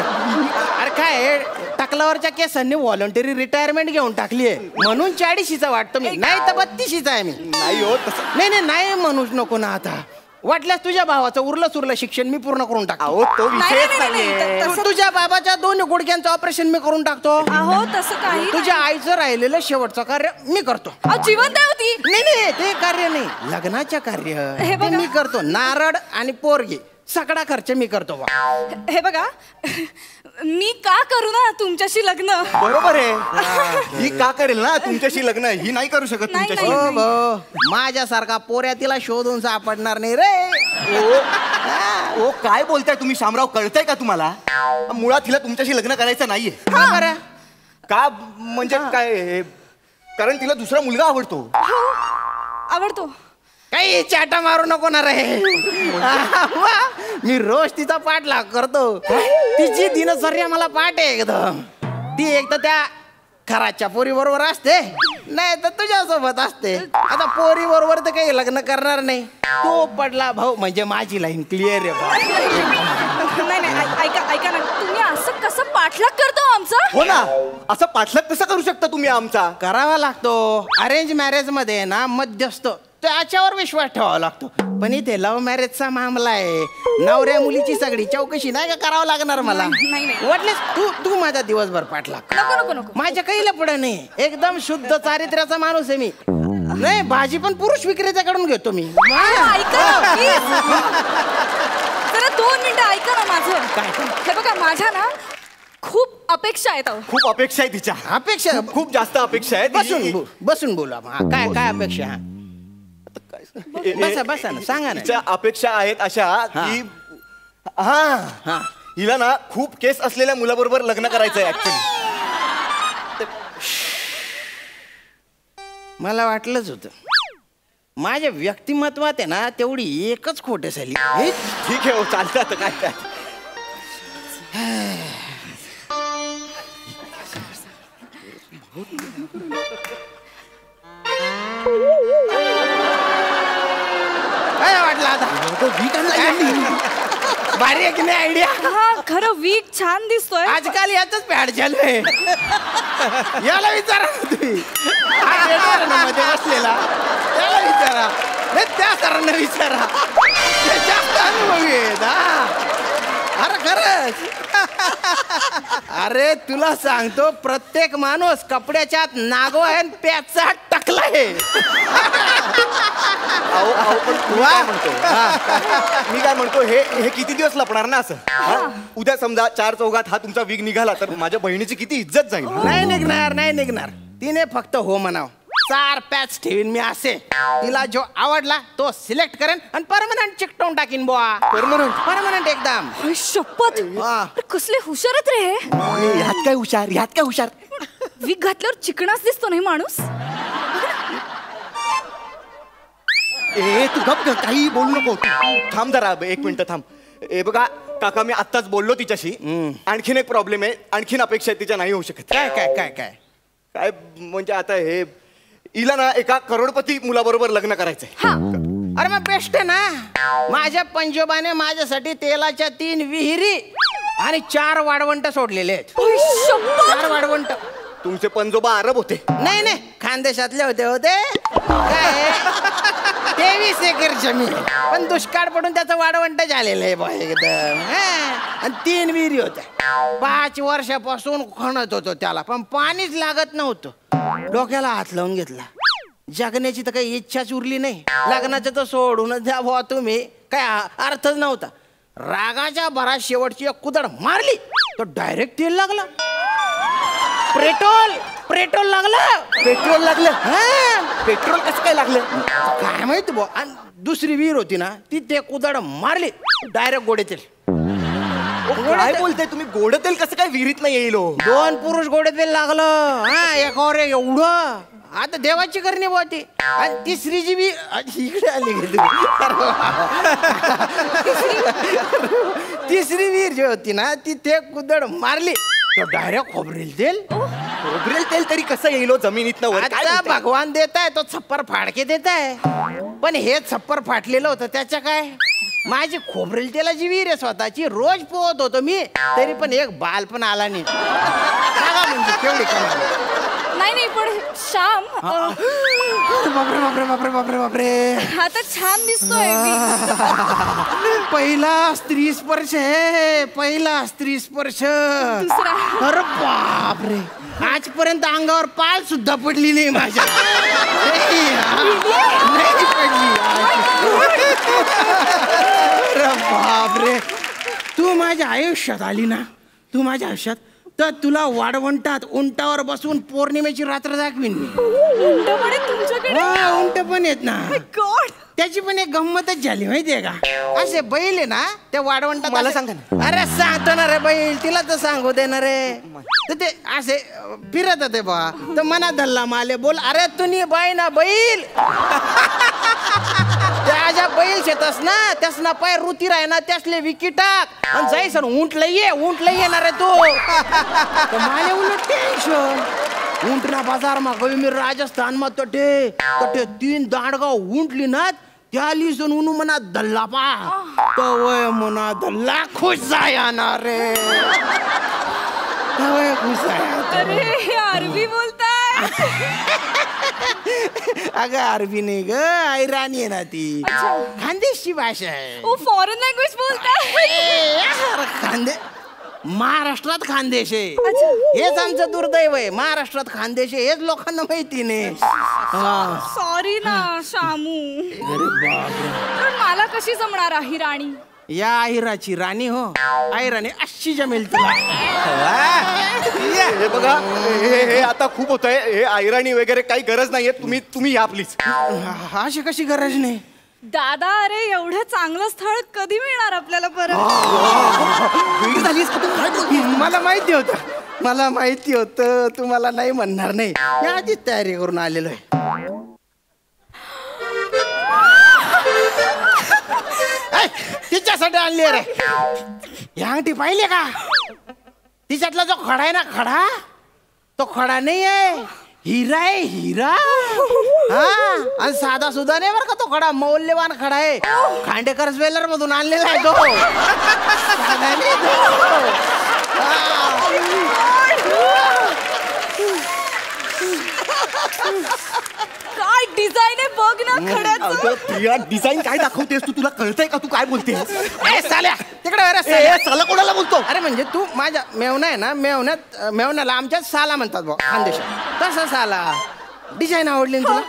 अरे काय टकलावरच्या केसांनी व्हॉलंटरी रिटायरमेंट घेऊन टाकली आहे म्हणून 40शीचा वाटतो मी, नाही तर 32शीचा आहे मी. नाही हो तसं नाही म्हणूच नको ना. आता वाटल्यास तुझ्या भावाचं उरलं शिक्षण मी पूर्ण करून टाकतो. तो विषयच नाहीये. तुझ्या बाबाच्या 2 गुडघ्यांचं ऑपरेशन मी करून टाकतो. अहो तसं काही. तुझ्या आईचं राहिलेलं शेवटचं कार्य मी करतो. जिवंत होती. नाही ते कार्य नाही, लग्नाच्या कार्य ते मी करतो. नारळ आणि पोरगी सगळा खर्च मी करतो. हे बघा, मी का करू ना तुमच्याशी लग्न? बरोबर आहे. ही का करेल ना तुमच्याशी लग्न, ही नाही करू शकत तुमच्याशी. माझ्यासारखा पोऱ्या तिला शोधून सापडणार नाही रे. ओ काय बोलताय तुम्ही शामराव? कळतंय का तुम्हाला? मुळात हिला तुमच्याशी लग्न करायचं नाहीये. का म्हणजे काय? कारण तिला दुसरा मुलगा आवडतो. आवडतो? काही चाटा मारू नको ना रे. मी रोज तिचा पाठलाग करतो. तिची दिनचर्या मला पाठ आहे एकदम. ती एक तर त्या खराच्या पोरी बरोबर असते, नाही तर तुझ्यासोबत असते. आता पोरी बरोबर तर काही लग्न करणार नाही. तो पडला भाऊ म्हणजे माझी लाईन क्लिअर आहे. ऐका ना, तुम्ही असं कसं पाठलाग करतो आमचा? हो ना, असं पाठलाग कसं करू शकता तुम्ही आमचा? करावा लागतो. अरेंज मॅरेज मध्ये ना मध्यस्थ त्याच्यावर विश्वास ठेवावा लागतो. पण इथे लव्ह मॅरेजचा मामला आहे. नवऱ्या मुलीची सगळी चौकशी नाही का करावं लागणार मला. वाटलेस तू माझा दिवसभर पाठलाग. नको. माझ्या काही लफडं नाही. एकदम शुद्ध चारित्र्याचा माणूस आहे मी. नाही भाजी पण पुरुष विक्रेत्याकडून घेतो मी. जरा 2 मिनिटं ऐका ना माझं. हे बघा, माझ्या ना खूप अपेक्षा आहेत. खूप अपेक्षा आहे तिच्या. अपेक्षा खूप जास्त अपेक्षा आहेत. बसून बोला. काय अपेक्षा? बसा ना, सांगा ना. अपेक्षा आहेत अशा की हिला ना खूप केस असलेल्या मुलाबरोबर लग्न करायचंय ऍक्च्युली. मला वाटलंच होतं. माझ्या व्यक्तिमत्वात आहे ना तेवढी एकच खोट झाली. ठीक आहे हो, चालतं आता काय. काय वाटलं आता? भारी आहे की नाही आयडिया? खरं वीक छान दिसतोय. आजकाल याच पॅड चालू आहे. याला विचारा तुम्ही मध्ये बसलेला त्याला विचारा. त्या सरांना विचारा, जास्त अनुभवी आहेत. अरे खरंच. अरे तुला सांगतो, प्रत्येक माणूस कपड्याच्या आत नागो आहे आणि प्याचा टकला आहे. मी काय म्हणतो, हे किती दिवस लपणार ना असं? उद्या समजा 4 चौघात हा तुमचा विग निघाला तर माझ्या बहिणीची किती इज्जत जाईल. नाही निघणार. तिने फक्त हो म्हणाव. 4 पॅच ठेवीन मी असे. तिला जो आवडला तो सिलेक्ट करेन आणि परमनंट चिकटवून टाकीन बुवा. परमनंट एकदम. शपथ, कसले हुशारच रे. ह्यात काय हुशार? वीक घातल्यावर चिकणाच दिसतो नाही माणूस. ए तू गप काही बोलू नको. थांब जरा 1 मिनिट थांब. ए बघा काका मी आत्ताच बोललो तिच्याशी. आणखीन एक प्रॉब्लेम आहे. आणखीन अपेक्षा तिच्या नाही होऊ शकत. काय काय काय काय काय म्हणजे आता हे हिला ना एका करोडपती मुलाबरोबर लग्न करायचंय. अरे मग बेस्ट आहे ना. माझ्या पंजोबाने माझ्यासाठी तेलाच्या 3 विहिरी आणि 4 वाढवंट सोडलेले आहेत. 4 वाढवंट. तुमचे पंजोबा अरब होते? नाही नाही खानदेशातले होते. काय 23 एकर जमीन पण दुष्काळ पडून त्याचं वाढवंट झालेलं आहे बा एकदम. आणि 3 विहिरी होत्या. 5 वर्षापासून खणत होतो त्याला पण पाणीच लागत नव्हतं. डोक्याला हात लावून घेतला. जगण्याची तर काही इच्छाच उरली नाही. लग्नाचं तर सोडूनच द्या भावा तुम्ही. काय अर्थच नव्हता. रागाच्या भरात शेवटची एक कुदळ मारली तर डायरेक्ट तेल लागला. पेट्रोल लागलं. पेट्रोल कसं काय लागलं काय माहिती भाऊ. आणि दुसरी विहीर होती ना ती ते कुदळ मारली डायरेक्ट गोडे तेल. काय बोलताय तुम्ही? गोड तेल कसं काय विहिरीत नाही येईल? 2 पुरुष गोडे तेल लागलं. एकावर एवढं. आता देवाची करणी होती. आणि तिसरी जी बी इकडे आली तिसरी विहीर जी होती ना ती ते कुदळ मारली तर डायरेक्ट खोबरेल तेल तरी कसं येईल जमिनीतनं वर? आता भगवान देताय तो छप्पर फाडके देताय. पण हे छप्पर फाटलेलं होतं त्याच्या काय. माझी खोबरेल तेलाची विहीर आहे स्वतःची. रोज पोहत होतो मी तरी पण एक बाल पण आला नाही. म्हणजे केवढी कमाल. नाही पण श्याम बापरे आता छान दिसतोय. पहिला स्त्री स्पर्श आहे. दुसरा. अरे बापरे आजपर्यंत अंगावर पाल सुद्धा पडली नाही माझ्या. नाही पडली. अरे बापरे तू माझ्या आयुष्यात आली ना. तू माझ्या आयुष्यात तर तुला वाढवंटात उंटावर बसून पौर्णिमेची रात्र दाखवीन मी. उंट पण येत ना. त्याची पण एक गंमतच झाली माहितीये का. असे बैल आहे ना त्या वाढवंटात. मला सांगा ना. अरे सांगतो ना रे बैल. तिला तर सांगू दे ना रे. तर ते असे फिरत होते बा. तर मना धल्ला माले बोल अरे तुम्ही बाई ना बैल. त्या ज्या बैल शेतस ना त्यास ना पाय रुती राह ना त्यासले विकी टाक आणि जाई सर ऊंट लई येणार रे तू. माले उलट टेन्शन. ऊंट ना बाजार मा गई मी राजस्थान मा तटे 3 दांडगाव ऊंटली ना त्या लिसून उनु मना धल्ला पा तो वय मना धल्ला खुश जाया ना रे. खुश जाया. अरे अरबी बोलताय. अगं अरबी नाही ग ऐराणी आहे ना ती. खानदेशी भाषा आहे. फॉरेन लँग्वेज बोलताय. खानदे महाराष्ट्रात खानदेश आहे. हेच आमचं दुर्दैव आहे. महाराष्ट्रात खानदेश आहे हेच लोकांना माहिती नाही. सॉरी ना शामू. पण मला कशी जमणार आहे राणी. या आहिराची राणी हो. आहिराणी अशी जमेल तुला. हे बघा हे आता खूप होत आहे. हे आयराणी वगैरे काही गरज नाहीये. तुम्ही या प्लीज. अशी कशी गरज नाही दादा. अरे एवढं चांगलं स्थळ कधी मिळणार आपल्याला परत. मला माहिती होतं तुम्हाला नाही म्हणणार नाही. या आधीच तयारी करून आलेलो आहे. तिच्यासाठी आणली रे. या अंगठी पाहिले का. तिच्यातला जो खडा आहे ना खडा तो खडा नाही आहे. हिरा आहे हिरा. आणि साधा सुद्धा नाही बरं का तो खडा. मौल्यवान खडा आहे. खांडेकर ज्वेलर मधून आणलेला आहे तो. काय डिझाईन आहे बघ ना खड्याचं. प्रिया डिझाईन काय दाखवतेस तू? तुला कळतंय का तू काय बोलतेस? साल्या तिकडे साला कोणाला बोलतो? अरे म्हणजे तू माझ्या मेवना आहे ना मेवण्याला आमच्यात साला म्हणतात बा खानदेशात. तसा साला डिझाईन आवडली तुला.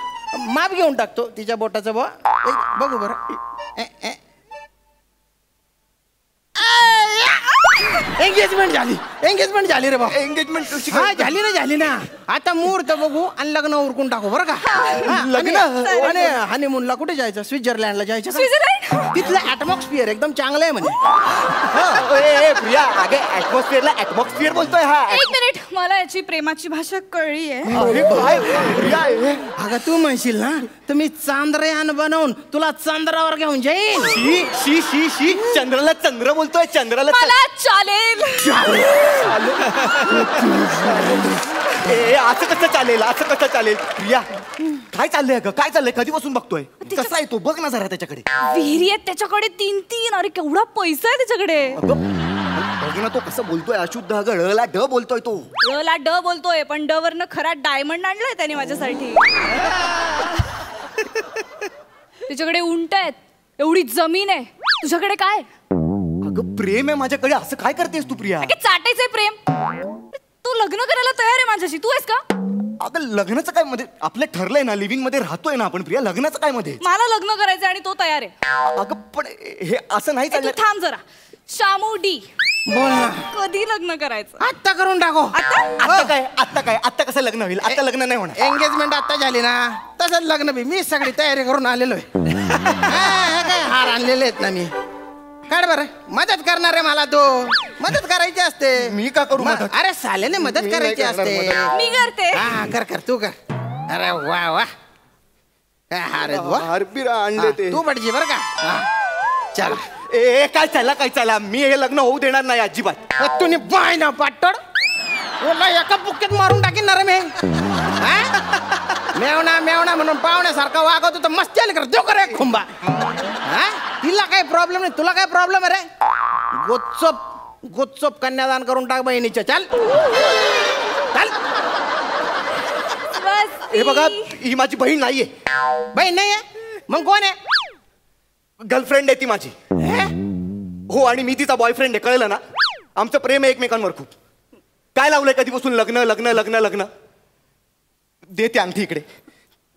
माप घेऊन टाकतो तिच्या बोटाचं बा. बघू बरं. एंगेजमेंट झाली रे बा. एंगेजमेंट झाली ना. आता मुहूर्त बघू आणि लग्न उरकून टाकू बरं का. लग्न आणि हनीमूनला कुठे जायचं? स्वित्झर्लंडला जायचं. तिथलं ऍटमॉस्फिअर एकदम चांगलं आहे म्हणे. प्रिया अगे ऍटमॉस्फिअरला ऍटमॉस्फिअर बोलतोय हा. एक मिनिट, मला याची प्रेमाची भाषा कळली आहे. अगं तू म्हणशील ना तुम्ही चांद्रयान बनवून तुला चंद्रावर घेऊन जाईन. शी शी शी चंद्राला चंद्र बोलतोय, चंद्राला मला चालेल. असं कसं चालेल, असं कसं चालेल? प्रिया काय चाललंय ग, काय चाललंय? कधीपासून बघतोय? कसा आहे तो, बघ ना जरा त्याच्याकडे. विहिरी आहेत त्याच्याकडे 3-3. अरे केवढा पैसा आहे त्याच्याकडे. बघ ना तो कसं बोलतोय, अशुद्ध अगं ळला ड बोलतोय तो. ला ड बोलतोय, पण ड वरनं खरा डायमंड आणलाय त्याने माझ्यासाठी. त्याच्याकडे उंट आहेत, एवढी जमीन आहे. तुझ्याकडे काय? अगं प्रेम आहे माझ्याकडे, असं काय करतेस तू प्रिया? चाटायचंय प्रेम. तू लग्न करायला तयार आहे माझ्याशी, तू आहेस का? अगं लग्नाचं काय मध्ये, आपलं ठरलंय ना, लिव्हिंग मध्ये राहतोय ना आपण प्रिया, लग्नाचं काय मध्ये? मला लग्न करायचं आणि तो तयार आहे. अगं पण हे असं नाही चाललं. थांब जरा. शामू डी बोल ना, कधी लग्न करायचं? आत्ता करून टाको. आता काय, आता काय, आता कसं लग्न होईल? आता लग्न नाही होणार. एंगेजमेंट आता झाली ना, तसंच लग्न बी मी सगळी तयारी करून आलेलो आहे. काय हार आणलेले आहेत ना मी. काढ बरं, मदत करणार आहे मला. तो मदत करायची असते. मी का करू मदत? अरे सालेने मदत करायची असते. मी करते. हा कर तू कर. अरे वा वा, काय हार आहेत वा. हारबीर आणले ते. तू पडजी बरं का. चला. ए काय चालला, काय चालला? मी हे लग्न होऊ देणार नाही अजिबात. तुम्ही बाय ना पाटड, एका बुक्केत मारून टाकीन ना रे मी. मेवणा मेवणा म्हणून पाहुण्यासारखा वागवतो तर मस्ती आली कर देऊ कर एक खुंबा. तिला काही प्रॉब्लेम नाही, तुला काय प्रॉब्लेम आहे रे? गोच्चोप कन्यादान करून टाक बहिणीच्या. चल चल. हे बघा, ही माझी बहीण नाहीये. बहीण नाहीये मग कोण आहे? गर्लफ्रेंड आहे ती माझी. हो, आणि मी तिचा बॉयफ्रेंड आहे, कळलं ना? आमचं प्रेम आहे एकमेकांवर खूप. काय लावलंय कधीपासून? लग्न लग्न लग्न लग्न. देते अंगठी इकडे,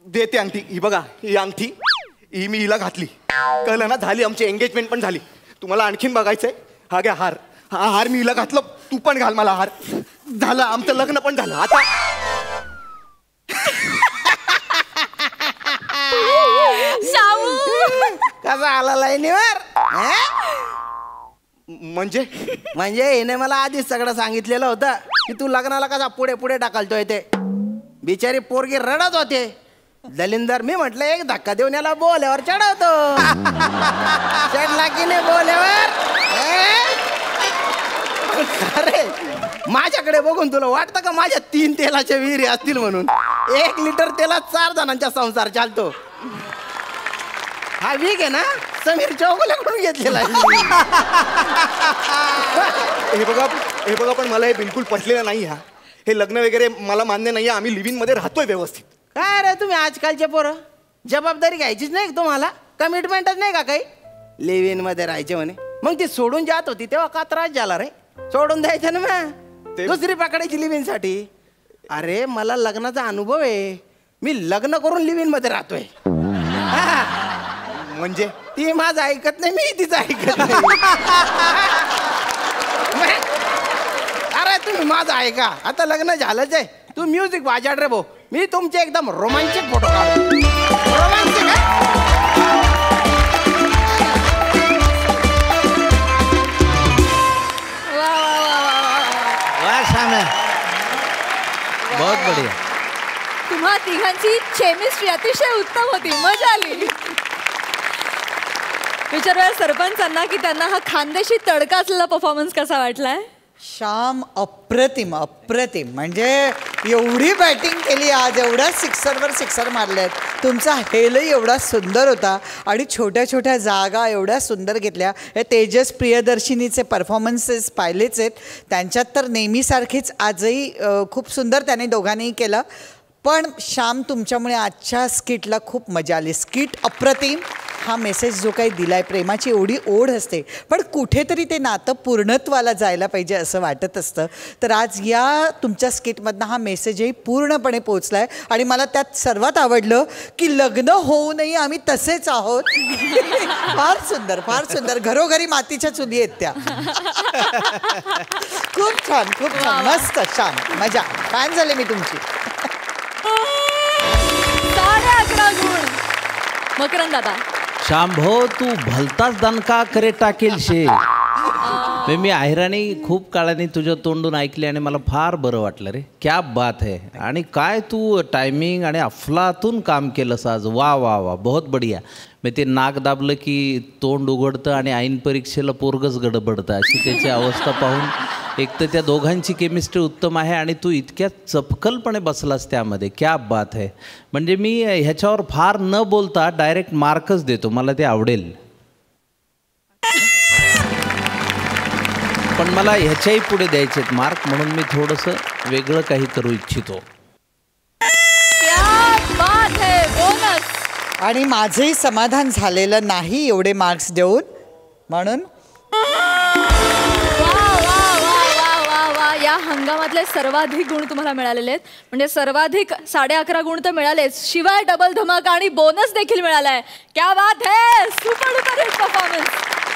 देते अंगठी. ही बघा, ही अंगठी ही मी हिला घातली, कळलं ना? झाली आमची एंगेजमेंट पण झाली. तुम्हाला आणखीन बघायचंय? हा घ्या हार. हा हार मी हिला घातलं, तू पण घाल मला हार. झालं आमचं लग्न पण झालं. आता कसा आला लाईनीवर? म्हणजे हिने मला आधीच सगळं सांगितलेलं होतं की तू लग्नाला कसा पुढे पुढे ढकलतोय ते. बिचारी पोरगी रडत होते. दलिंदर मी म्हटलं एक धक्का देऊन याला बोल्यावर चढवतो. चढला की नाही बोल्यावर? अरे माझ्याकडे बघून तुला वाटतं का माझ्या 3 तेलाच्या विहिरी असतील म्हणून? 1 लिटर तेलात 4 जणांचा संसार चालतो. हा वीक आहे ना, समीर चौगुल्याकडून घेतलेला आहे. हे बघा पण मला हे बिलकुल पटलेलं नाही. हे लग्न वगैरे मला मान्य नाही. आम्ही लिव्हिंग मध्ये राहतोय व्यवस्थित. काय रे तुम्ही आजकालचे पोरं, जबाबदारी घ्यायचीच नाही तुम्हाला? कमिटमेंटच नाही का काही? लिव्हिंग मध्ये राहायचे म्हणे, मग ती सोडून जात होती तेव्हा का त्रास झाला रे? सोडून द्यायचं ना मग, दुसरी पकडायची लिव्हिंग साठी. अरे मला लग्नाचा अनुभव आहे, मी लग्न करून लिव्हिंग मध्ये राहतोय. म्हणजे ती माझं ऐकत नाही, मी तिचं ऐकत नाही. अरे तुम्ही माझं ऐका, आता लग्न झालंच आहे. तू म्युझिक वाजड रे भाऊ, मी तुमचे एकदम रोमांटिक फोटो काढतो. रोमांटिक बहुत बढिया. तुम्हा तिघांची केमिस्ट्री अतिशय उत्तम होती, मजा आली. विचारूया सरपंचांना की त्यांना हा खानदेशी तडका असलेला परफॉर्मन्स कसा वाटलाय. श्याम अप्रतिम अप्रतिम, म्हणजे एवढी बॅटिंग केली आज, एवढ्या सिक्सरवर सिक्सर मारल्यात. तुमचा हेलही एवढा सुंदर होता आणि छोट्या छोट्या जागा एवढ्या सुंदर घेतल्या. हे तेजस प्रियदर्शिनीचे परफॉर्मन्सेस पाहिलेच आहेत, त्यांच्यात तर नेहमीसारखीच आजही खूप सुंदर त्याने दोघांनीही केलं. पण श्याम तुमच्यामुळे आजच्या स्किटला खूप मजा आली. स्किट अप्रतिम. हा मेसेज जो काही दिलाय, प्रेमाची एवढी ओढ असते पण कुठेतरी ते नातं पूर्णत्वाला जायला पाहिजे असं वाटत असतं. तर आज या तुमच्या स्किटमधनं हा मेसेजही पूर्णपणे पोचलाय आणि मला त्यात सर्वात आवडलं की लग्न होऊनही आम्ही तसेच आहोत. फार सुंदर, फार सुंदर. घरोघरी मातीच्या चुली आहेत त्या. खूप छान, खूप छान, मस्त, छान, मजा. फॅन झाले मी तुमची. 11.5 गुण. मकरंद दादा, शांभो तू भलताच दणका करे टाकेल शे. मी आहेराणी खूप काळाने तुझ्या तोंडून ऐकले आणि मला फार बरं वाटलं रे. क्या बात है. आणि काय तू टायमिंग आणि अफलातून काम केलंस आज. वा वा वा बहुत बढिया. मी ते नाक दाबलं की तोंड उघडतं आणि ऐन परीक्षेला पोरगच गडबडतं अशी त्याची अवस्था पाहून एक तर त्या दोघांची केमिस्ट्री उत्तम आहे आणि तू इतक्या चपकलपणे बसलास त्यामध्ये. क्या बात है. म्हणजे मी ह्याच्यावर फार न बोलता डायरेक्ट मार्कच देतो. मला ते आवडेल. पण मला ह्याच्याही पुढे द्यायचे मार्क म्हणून मी थोडंसं वेगळं काही करू इच्छितो. आणि माझंही समाधान झालेलं नाही एवढे मार्क्स देऊन म्हणून. या हंगामातले सर्वाधिक गुण तुम्हाला मिळालेले आहेत. म्हणजे सर्वाधिक 11.5 गुण तर मिळालेच, शिवाय डबल धमाका आणि बोनस देखील मिळालाय. क्या बात है. Super duper hit performance.